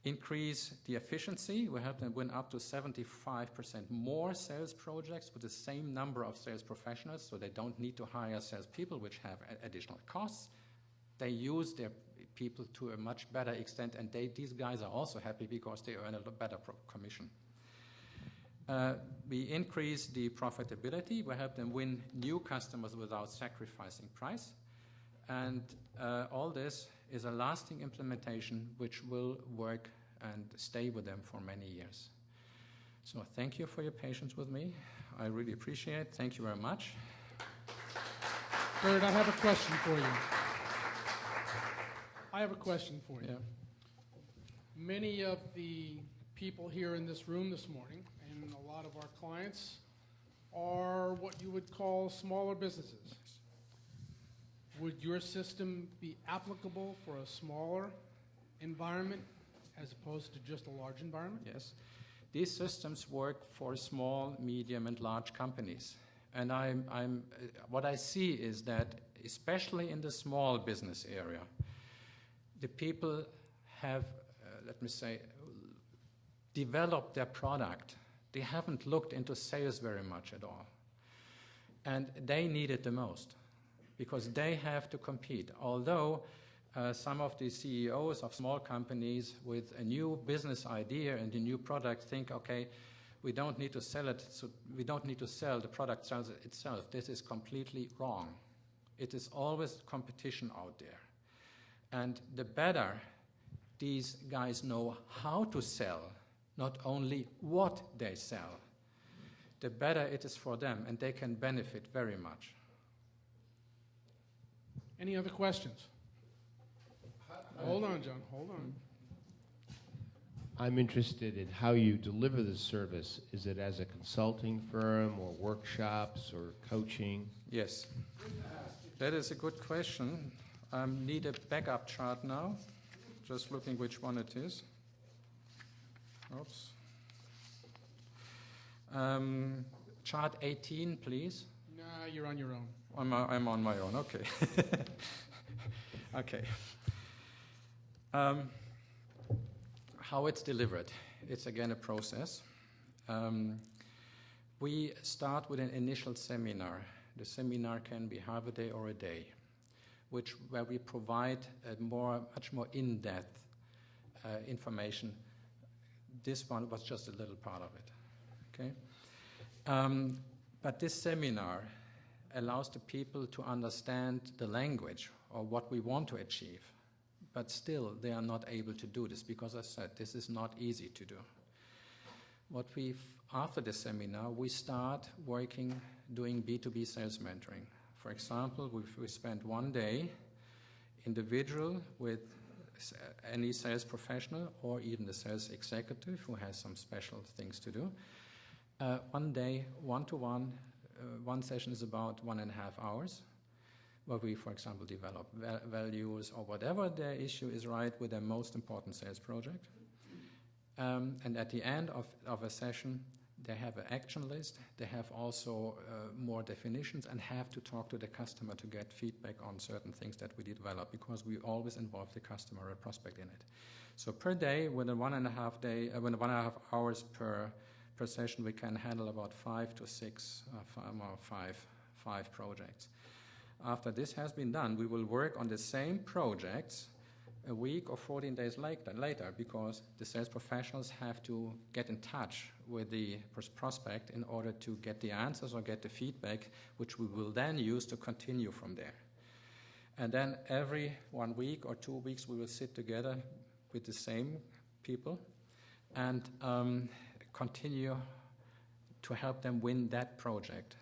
Increase the efficiency. We help them win up to 75% more sales projects with the same number of sales professionals, so they don't need to hire salespeople, which have additional costs. They use their people to a much better extent, and these guys are also happy because they earn a better commission. We increase the profitability. We help them win new customers without sacrificing price. And all this is a lasting implementation which will work and stay with them for many years. So thank you for your patience with me. I really appreciate it. Thank you very much. Gerd, I have a question for you. Yeah. Many of the people here in this room this morning, and a lot of our clients, are what you would call smaller businesses. Would your system be applicable for a smaller environment as opposed to just a large environment? Yes. These systems work for small, medium, and large companies. And what I see is that, especially in the small business area, the people have, let me say, developed their product. They haven't looked into sales very much at all. And they need it the most because they have to compete. Although some of the CEOs of small companies with a new business idea and a new product think, okay, we don't need to sell it, so we don't need to sell, the product sells itself. This is completely wrong. It is always competition out there. And the better these guys know how to sell, not only what they sell, the better it is for them, and they can benefit very much. Any other questions? Hold on, John. Hold on. I'm interested in how you deliver the service. Is it as a consulting firm or workshops or coaching? Yes. That is a good question. I need a backup chart now. Just looking which one it is. Oops. Chart 18, please. No, you're on your own. I'm on my own, okay. Okay. How it's delivered. It's again a process. We start with an initial seminar. The seminar can be half a day or a day, where we provide much more in-depth information. This one was just a little part of it. Okay. But this seminar allows the people to understand the language or what we want to achieve. But still, they are not able to do this because, as I said, this is not easy to do. After the seminar, we start doing B2B sales mentoring. For example, we spend one day individual with any sales professional or even the sales executive who has some special things to do. One day, one-to-one, one session is about 1.5 hours, where we, for example, develop values or whatever their issue is with their most important sales project. And at the end of a session, they have an action list. They have also more definitions and have to talk to the customer to get feedback on certain things that we develop, because we always involve the customer or prospect in it. So per day, with 1.5 hours per session, we can handle about 5 to 6, five projects. After this has been done, we will work on the same projects a week or 14 days later, because the sales professionals have to get in touch with the prospect in order to get the answers or get the feedback, which we will then use to continue from there. And then every 1 week or 2 weeks, we will sit together with the same people and continue to help them win that project.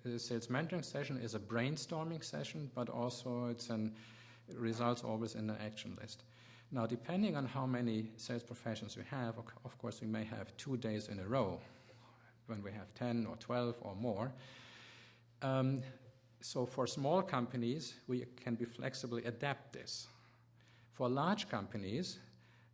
The sales mentoring session is a brainstorming session, but also it results always in an action list. Now, depending on how many sales professionals we have, of course, we may have 2 days in a row when we have 10 or 12 or more. So for small companies, we can be flexibly adapt this. For large companies,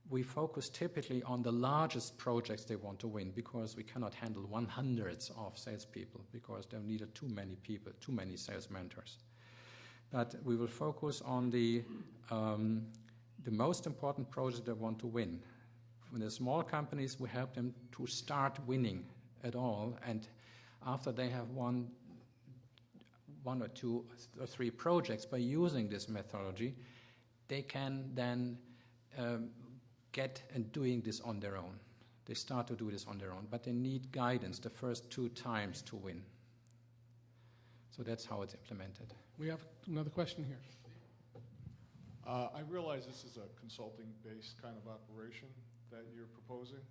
we focus typically on the largest projects they want to win, because we cannot handle 100s of salespeople, because there are needed too many people, too many sales mentors. But we will focus on the most important projects they want to win. For the small companies, we help them to start winning at all, and after they have won 1 or 2 or 3 projects by using this methodology, they can then get and doing this on their own. They start to do this on their own, but they need guidance the first 2 times to win. So that's how it's implemented. We have another question here. I realize this is a consulting-based kind of operation that you're proposing,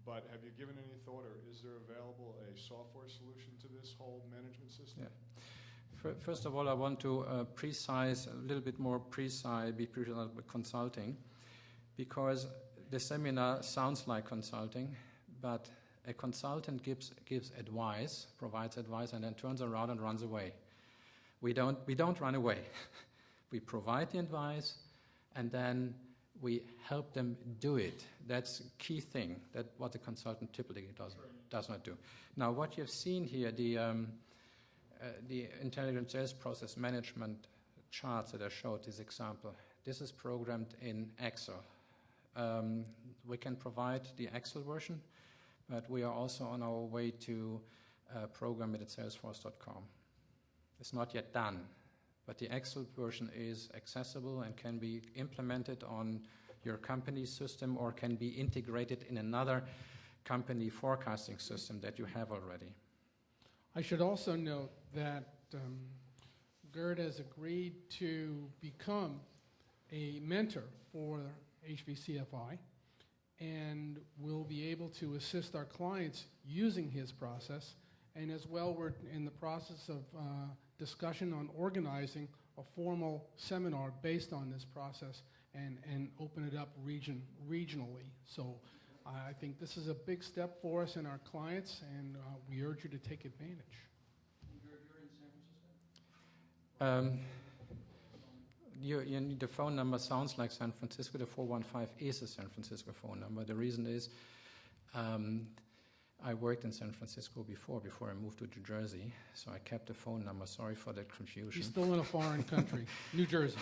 but have you given any thought, or is there available a software solution to this whole management system? Yeah. First of all, I want to be precise with consulting, because the seminar sounds like consulting, but a consultant gives advice, provides advice, and then turns around and runs away. We don't run away. We provide the advice, and then we help them do it. That's a key thing, that what the consultant typically does not do. Now, what you've seen here, the intelligent sales process management charts that I showed this example, this is programmed in Excel. We can provide the Excel version, but we are also on our way to program it at salesforce.com. It's not yet done, but the Excel version is accessible and can be implemented on your company system, or can be integrated in another company forecasting system that you have already. I should also note that Gerd has agreed to become a mentor for HVCFI, and will be able to assist our clients using his process. And as well, we're in the process of discussion on organizing a formal seminar based on this process, and open it up regionally. So I think this is a big step for us and our clients, and we urge you to take advantage. You're in the phone number sounds like San Francisco. The 415 is a San Francisco phone number. The reason is I worked in San Francisco before I moved to New Jersey, so I kept the phone number. Sorry for that confusion. He's still in a foreign country, New Jersey.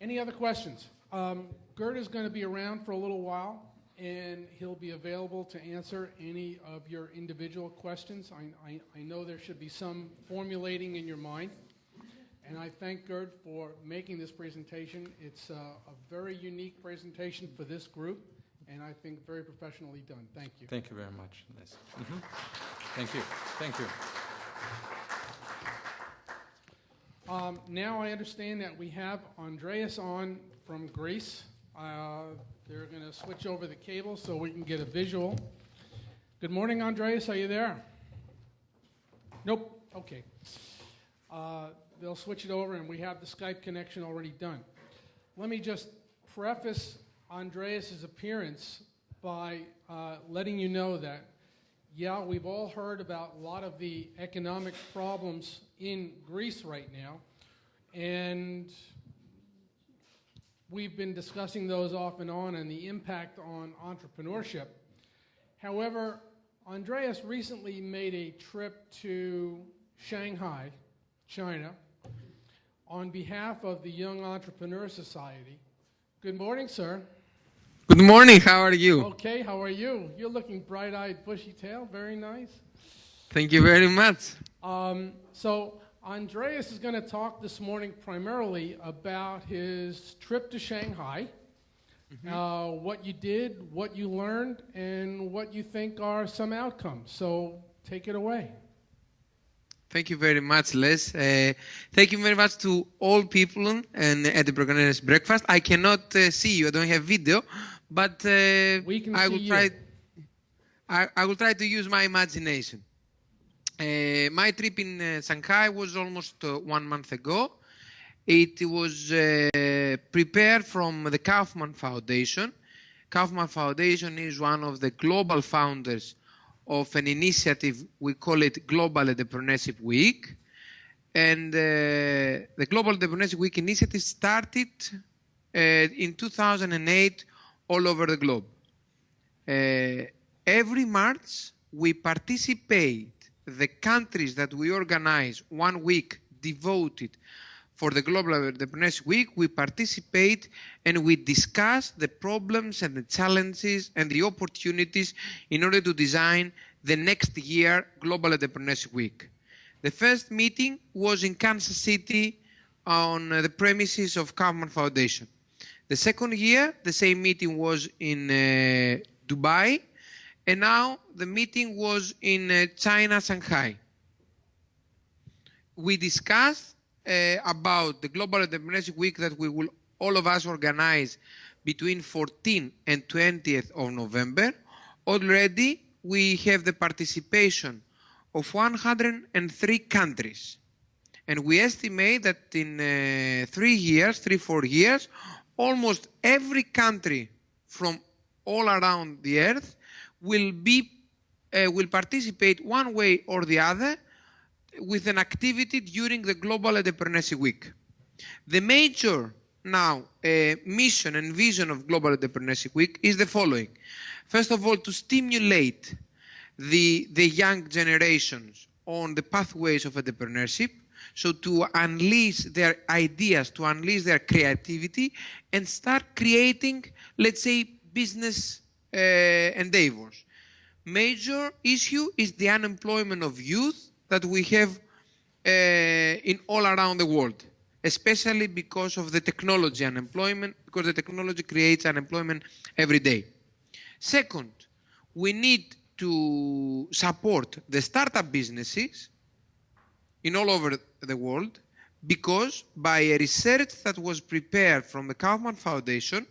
Any other questions? Gerd is going to be around for a little while, and he'll be available to answer any of your individual questions. I know there should be some formulating in your mind, and I thank Gerd for making this presentation. It's a very unique presentation for this group, and I think very professionally done. Thank you. Thank you very much, Les. Thank you. Thank you. Now I understand that we have Andreas on from Greece. They're going to switch over the cable so we can get a visual. Good morning, Andreas. Are you there? Nope. Okay. They'll switch it over, and we have the Skype connection already done. Let me just preface Andreas's appearance by letting you know that, yeah, we've all heard about a lot of the economic problems in Greece right now, and we've been discussing those off and on and the impact on entrepreneurship. However, Andreas recently made a trip to Shanghai, China, on behalf of the Young Entrepreneur Society. Good morning, sir. Good morning, how are you? Okay, how are you? You're looking bright-eyed, bushy-tailed, very nice. Thank you very much. So Andreas is going to talk this morning primarily about his trip to Shanghai, what you did, what you learned, and what you think are some outcomes. So take it away. Thank you very much, Les. Thank you very much to all people and at the Entrepreneurs Breakfast. I cannot see you. I don't have video, but We can I see will you. try. I will try to use my imagination. My trip in Shanghai was almost 1 month ago. It was prepared from the Kaufman Foundation. Kaufman Foundation is one of the global founders of an initiative, we call it Global Entrepreneurship Week. And the Global Entrepreneurship Week initiative started in 2008 all over the globe. Every March, we participate, the countries that we organize 1 week devoted for the Global Entrepreneurship Week, we participate and we discuss the problems and the challenges and the opportunities in order to design the next year Global Entrepreneurship Week. The first meeting was in Kansas City on the premises of Kaufman Foundation. The second year, the same meeting was in Dubai, and now the meeting was in China, Shanghai. We discussed about the Global Entrepreneurship Week that we will all of us organize between 14th and 20th of November. Already we have the participation of 103 countries. And we estimate that in 4 years, almost every country from all around the earth will participate one way or the other with an activity during the Global Entrepreneurship Week. The major now mission and vision of Global Entrepreneurship Week is the following. First of all, to stimulate the young generations on the pathways of entrepreneurship, so to unleash their ideas, to unleash their creativity, and start creating, let's say, business endeavors. Major issue is the unemployment of youth that we have in all around the world, especially because of the technology unemployment, because the technology creates unemployment every day. Second, we need to support the startup businesses in all over the world, because by a research that was prepared from the Kaufman Foundation,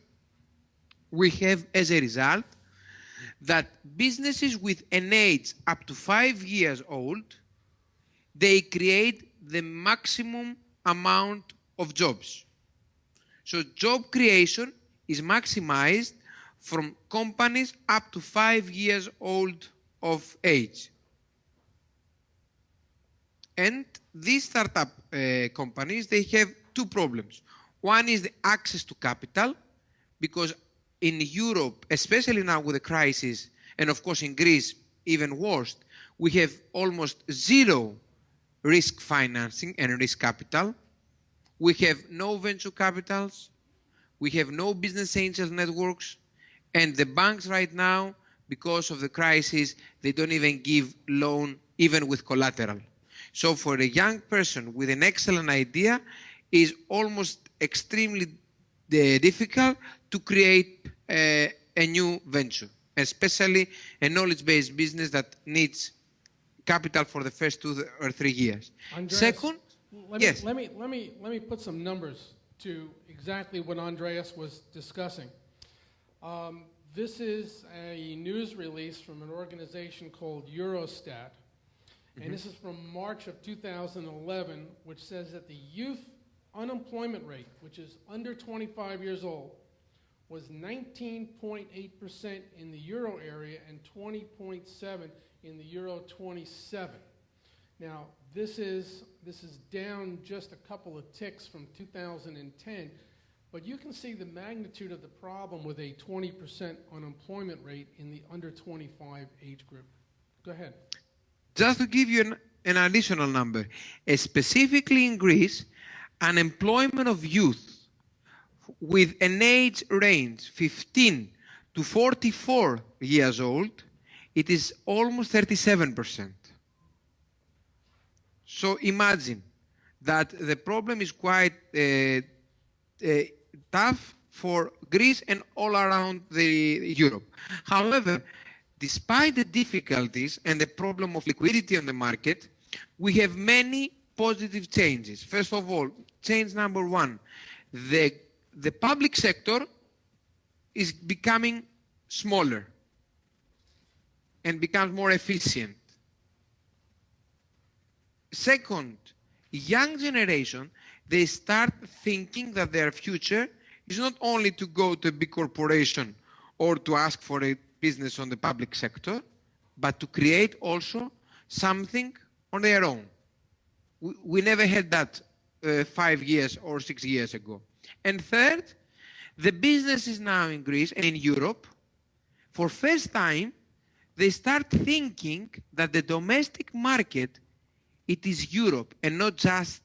we have as a result that businesses with an age up to 5 years old, they create the maximum amount of jobs. So job creation is maximized from companies up to 5 years old of age. And these startup companies, they have two problems. One is the access to capital, because in Europe, especially now with the crisis, and of course in Greece, even worse, we have almost zero risk financing and risk capital. We have no venture capitals. We have no business angel networks. And the banks right now, because of the crisis, they don't even give loan even with collateral. So for a young person with an excellent idea, is almost extremely difficult to create a new venture, especially a knowledge-based business that needs capital for the first 2 or 3 years. Andreas, Second, yes. Let me put some numbers to exactly what Andreas was discussing. This is a news release from an organization called Eurostat, and this is from March of 2011, which says that the youth unemployment rate, which is under 25 years old, was 19.8% in the euro area and 20.7% in the euro 27. Now, this is down just a couple of ticks from 2010, but you can see the magnitude of the problem with a 20% unemployment rate in the under 25 age group. Go ahead. Just to give you an additional number, specifically in Greece, unemployment of youth with an age range 15 to 44 years old, it is almost 37%. So imagine that the problem is quite tough for Greece and all around Europe. However, despite the difficulties and the problem of liquidity on the market, we have many positive changes. First of all, change number one, the public sector is becoming smaller and becomes more efficient. Second, young generation, they start thinking that their future is not only to go to a big corporation or to ask for a business on the public sector, but to create also something on their own. We never had that 5 years or 6 years ago. And third, the businesses now in Greece and in Europe, for first time, they start thinking that the domestic market, it is Europe and not just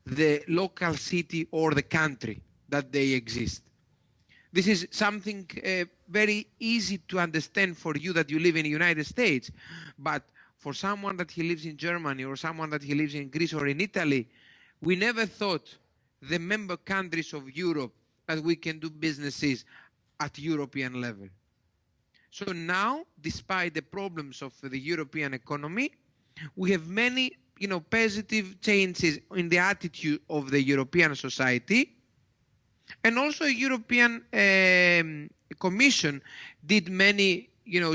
the local city or the country that they exist. This is something very easy to understand for you that you live in the United States, but for someone that he lives in Germany or someone that he lives in Greece or in Italy, we never thought the member countries of Europe that we can do businesses at European level. So now, despite the problems of the European economy, we have many, positive changes in the attitude of the European society. And also European Commission did many,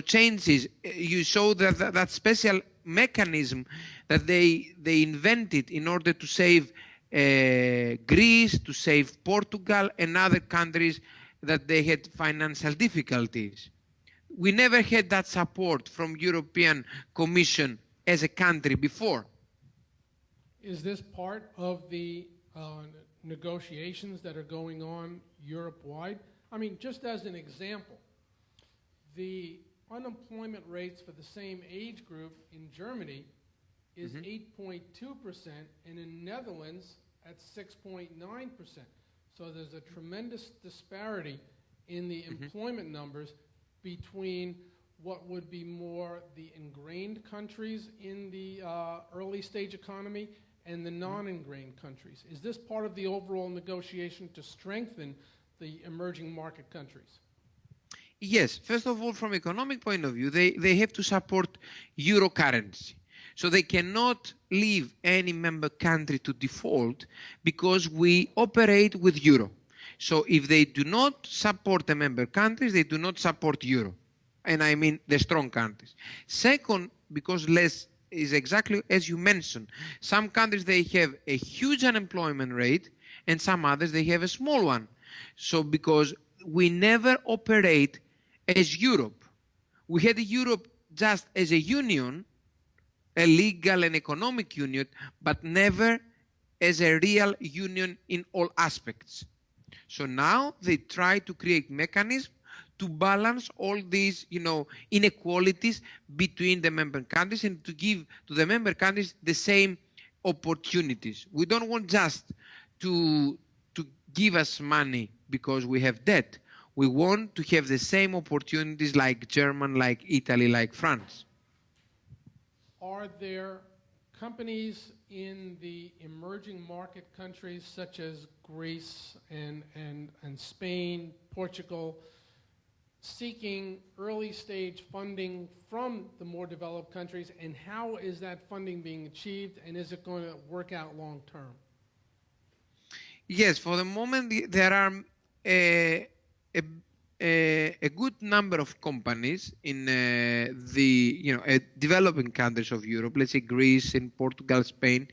changes. You saw that special mechanism that they invented in order to save Greece, to save Portugal and other countries that they had financial difficulties. We never had that support from European Commission as a country before. Is this part of the negotiations that are going on Europe-wide? I mean, just as an example, the unemployment rates for the same age group in Germany is 8.2%, and in Netherlands at 6.9%. So there's a tremendous disparity in the employment numbers between what would be more the ingrained countries in the early stage economy and the non-ingrained countries. Is this part of the overall negotiation to strengthen the emerging market countries? Yes. First of all, from economic point of view, they have to support euro currency. So they cannot leave any member country to default because we operate with euro. So if they do not support the member countries, they do not support euro. And I mean the strong countries. Second, because less is exactly as you mentioned. Some countries, they have a huge unemployment rate, and some others, they have a small one. So because we never operate as Europe. We had Europe just as a union, a legal and economic union, but never as a real union in all aspects. So now they try to create mechanisms to balance all these, inequalities between the member countries and to give to the member countries the same opportunities. We don't want just to give us money because we have debt. We want to have the same opportunities like Germany, like Italy, like France. Are there companies in the emerging market countries such as Greece and Spain, Portugal, seeking early stage funding from the more developed countries, and how is that funding being achieved, and is it going to work out long term? Yes, for the moment there are a good number of companies in the developing countries of Europe, let's say Greece and Portugal, Spain,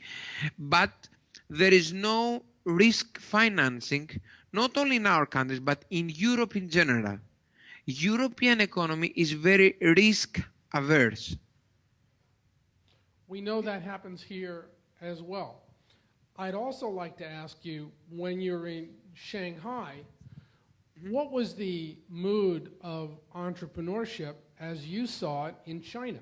but there is no risk financing, not only in our countries, but in Europe in general. European economy is very risk averse. We know that happens here as well. I'd also like to ask you, when you're in Shanghai, what was the mood of entrepreneurship as you saw it in China?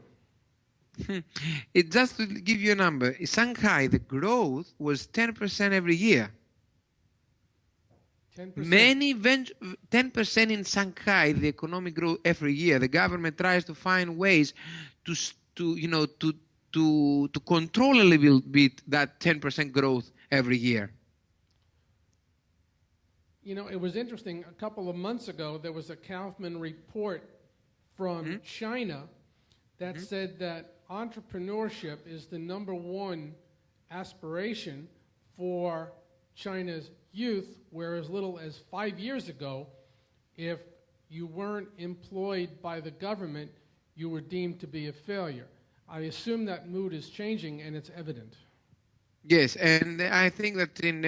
Just to give you a number, in Shanghai, the growth was 10% every year. 10%? 10% in Shanghai, the economic growth every year. The government tries to find ways to control a little bit that 10% growth every year. You know, it was interesting. A couple of months ago, there was a Kaufman report from China that said that entrepreneurship is the #1 aspiration for China's youth, where as little as 5 years ago, if you weren't employed by the government, you were deemed to be a failure. I assume that mood is changing, and it's evident. Yes, and I think that in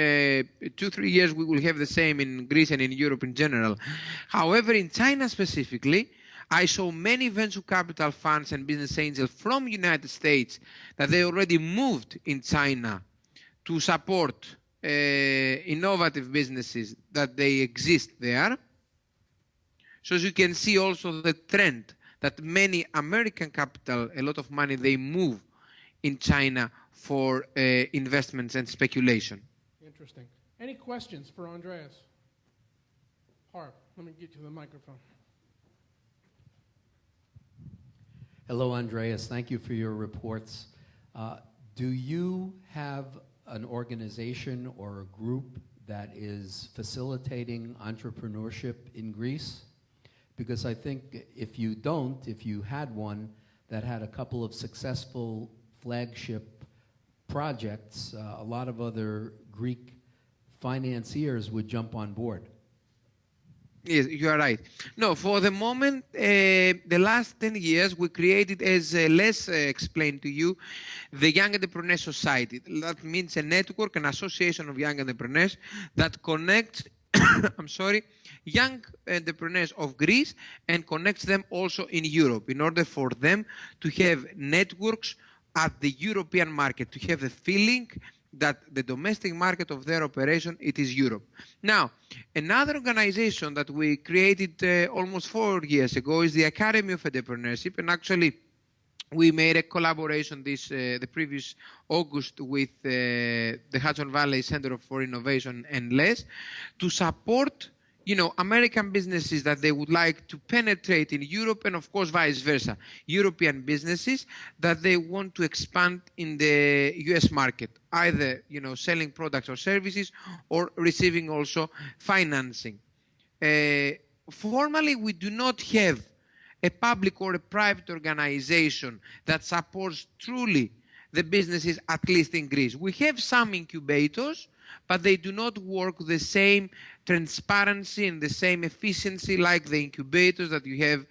2-3 years we will have the same in Greece and in Europe in general. However, in China specifically, I saw many venture capital funds and business angels from United States that they already moved in China to support innovative businesses that they exist there. So as you can see also the trend that many American capital, a lot of money, they move in China for investments and speculation. Interesting. Any questions for Andreas? Harp, let me get you the microphone. Hello, Andreas. Thank you for your reports. Do you have an organization or a group that is facilitating entrepreneurship in Greece? Because I think if you don't, if you had one that had a couple of successful flagship projects, a lot of other Greek financiers would jump on board. Yes, you are right. No, for the moment, the last 10 years, we created, as Les explained to you, the Young Entrepreneurs Society. That means a network, an association of young entrepreneurs that connects, I'm sorry, young entrepreneurs of Greece and connects them also in Europe in order for them to have networks at the European market, to have the feeling that the domestic market of their operation, it is Europe. Now, another organization that we created almost 4 years ago is the Academy of Entrepreneurship, and actually we made a collaboration the previous August with the Hudson Valley Center for Innovation and LES to support American businesses that they would like to penetrate in Europe, and of course vice versa, European businesses that they want to expand in the US market, either selling products or services or receiving also financing. Formally, we do not have a public or a private organization that supports truly the businesses, at least in Greece. We have some incubators, but they do not work the same transparency and the same efficiency like the incubators that you have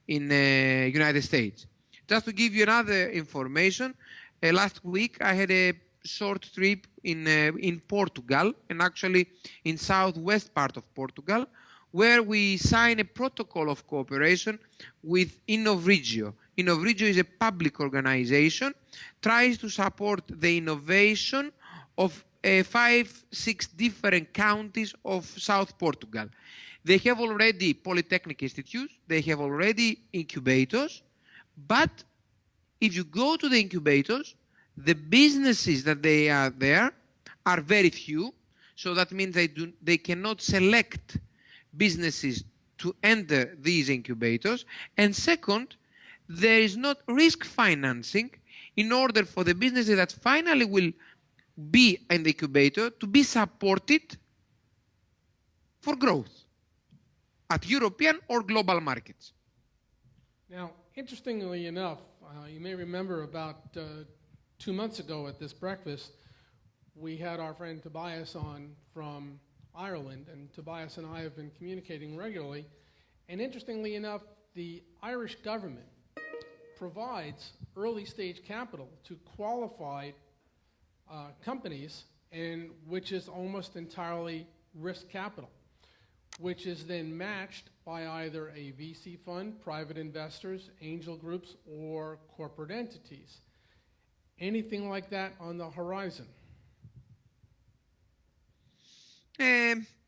in the United States. Just to give you another information, last week I had a short trip in Portugal, and actually in southwest part of Portugal, where we signed a protocol of cooperation with Innovrigio. Innovrigio is a public organization, tries to support the innovation of 5-6 different counties of South Portugal. They have already polytechnic institutes, they have already incubators, but if you go to the incubators, the businesses that they are there are very few, so that means they cannot select businesses to enter these incubators, and second, there is not risk financing in order for the businesses that finally will be in the incubator to be supported for growth at European or global markets. Now, interestingly enough, you may remember about 2 months ago at this breakfast, we had our friend Tobias on from Ireland, and Tobias and I have been communicating regularly. And interestingly enough, the Irish government provides early stage capital to qualified companies, and which is almost entirely risk capital, which is then matched by either a VC fund, private investors, angel groups, or corporate entities. Anything like that on the horizon?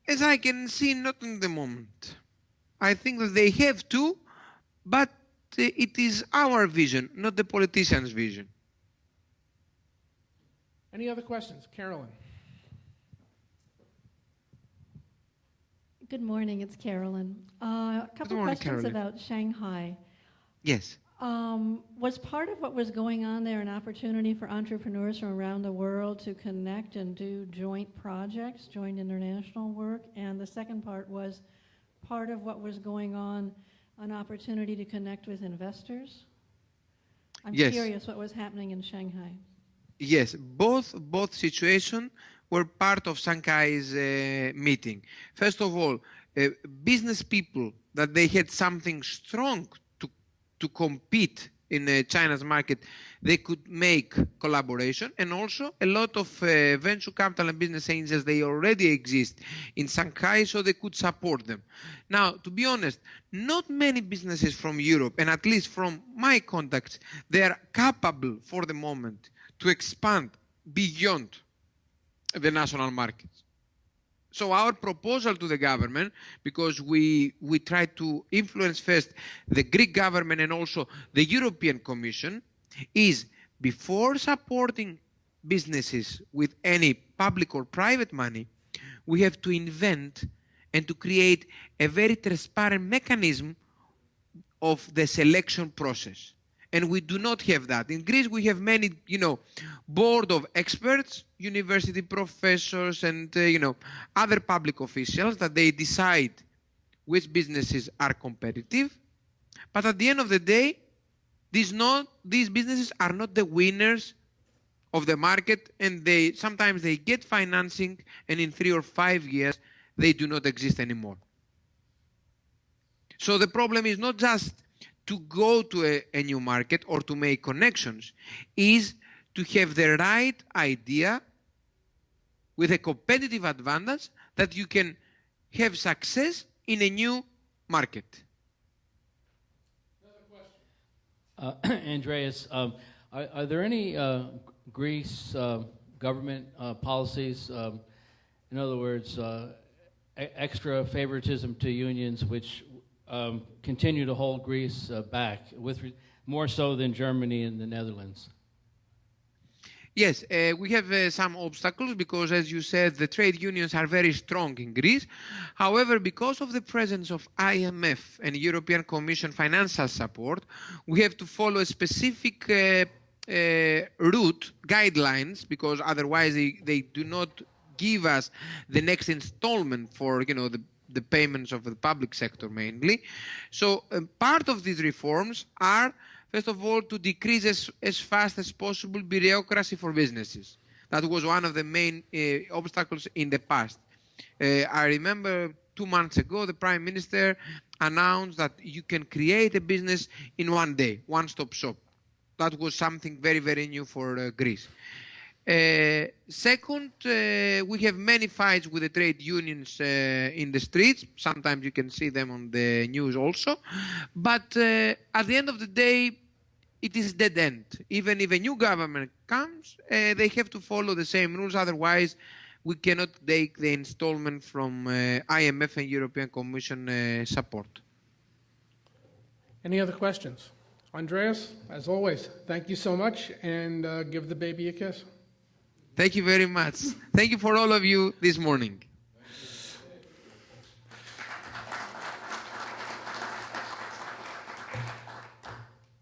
As I can see, not in the moment. I think that they have to, but it is our vision, not the politician's vision. Any other questions? Carolyn. Good morning, it's Carolyn. A couple morning, questions Carolyn. about Shanghai. Yes. Was part of what was going on there an opportunity for entrepreneurs from around the world to connect and do joint projects, joint international work? And the second part was part of what was going on an opportunity to connect with investors? I'm Yes. curious what was happening in Shanghai. Yes, both situations were part of Shanghai's meeting. First of all, business people that they had something strong to compete in China's market, they could make collaboration, and also a lot of venture capital and business angels, they already exist in Shanghai, so they could support them. Now, to be honest, not many businesses from Europe, and at least from my contacts, they are capable for the moment to expand beyond the national markets. So our proposal to the government, because we try to influence first the Greek government and also the European Commission, is before supporting businesses with any public or private money, we have to invent and to create a very transparent mechanism of the selection process. And we do not have that. In Greece, we have many, board of experts, university professors, and, other public officials that they decide which businesses are competitive. But at the end of the day, these businesses are not the winners of the market, and sometimes they get financing, and in 3 or 5 years, they do not exist anymore. So the problem is not just to go to a new market or to make connections, is to have the right idea with a competitive advantage that you can have success in a new market. Andreas, are there any Greece government policies, in other words, extra favoritism to unions which continue to hold Greece back, more so than Germany and the Netherlands? Yes, we have some obstacles because, as you said, the trade unions are very strong in Greece. However, because of the presence of IMF and European Commission financial support, we have to follow a specific route, guidelines, because otherwise they do not give us the next installment for, the payments of the public sector mainly. So part of these reforms are, first of all, to decrease as fast as possible bureaucracy for businesses. That was one of the main obstacles in the past. I remember 2 months ago, the Prime Minister announced that you can create a business in 1 day, one-stop shop. That was something very, very new for Greece. Second, we have many fights with the trade unions in the streets. Sometimes you can see them on the news also. But at the end of the day, it is dead end. Even if a new government comes, they have to follow the same rules. Otherwise, we cannot take the installment from IMF and European Commission support. Any other questions? Andreas, as always, thank you so much, and give the baby a kiss. Thank you very much. Thank you for all of you this morning.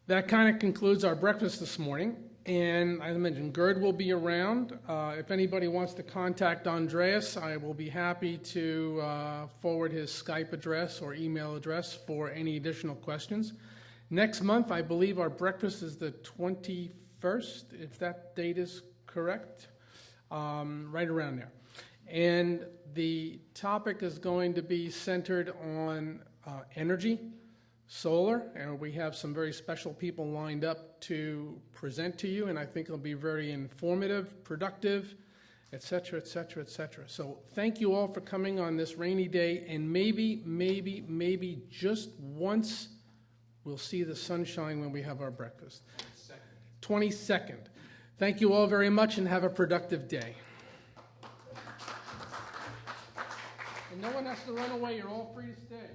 That kind of concludes our breakfast this morning. And as I mentioned, Gerd will be around. If anybody wants to contact Andreas, I will be happy to forward his Skype address or email address for any additional questions. Next month, I believe our breakfast is the 21st, if that date is correct. Right around there. And the topic is going to be centered on energy, solar, and we have some very special people lined up to present to you, and I think it'll be very informative, productive, et cetera, et cetera, et cetera. So thank you all for coming on this rainy day, and maybe just once we'll see the sunshine when we have our breakfast. 22nd. Thank you all very much and have a productive day. And no one has to run away. You're all free to stay.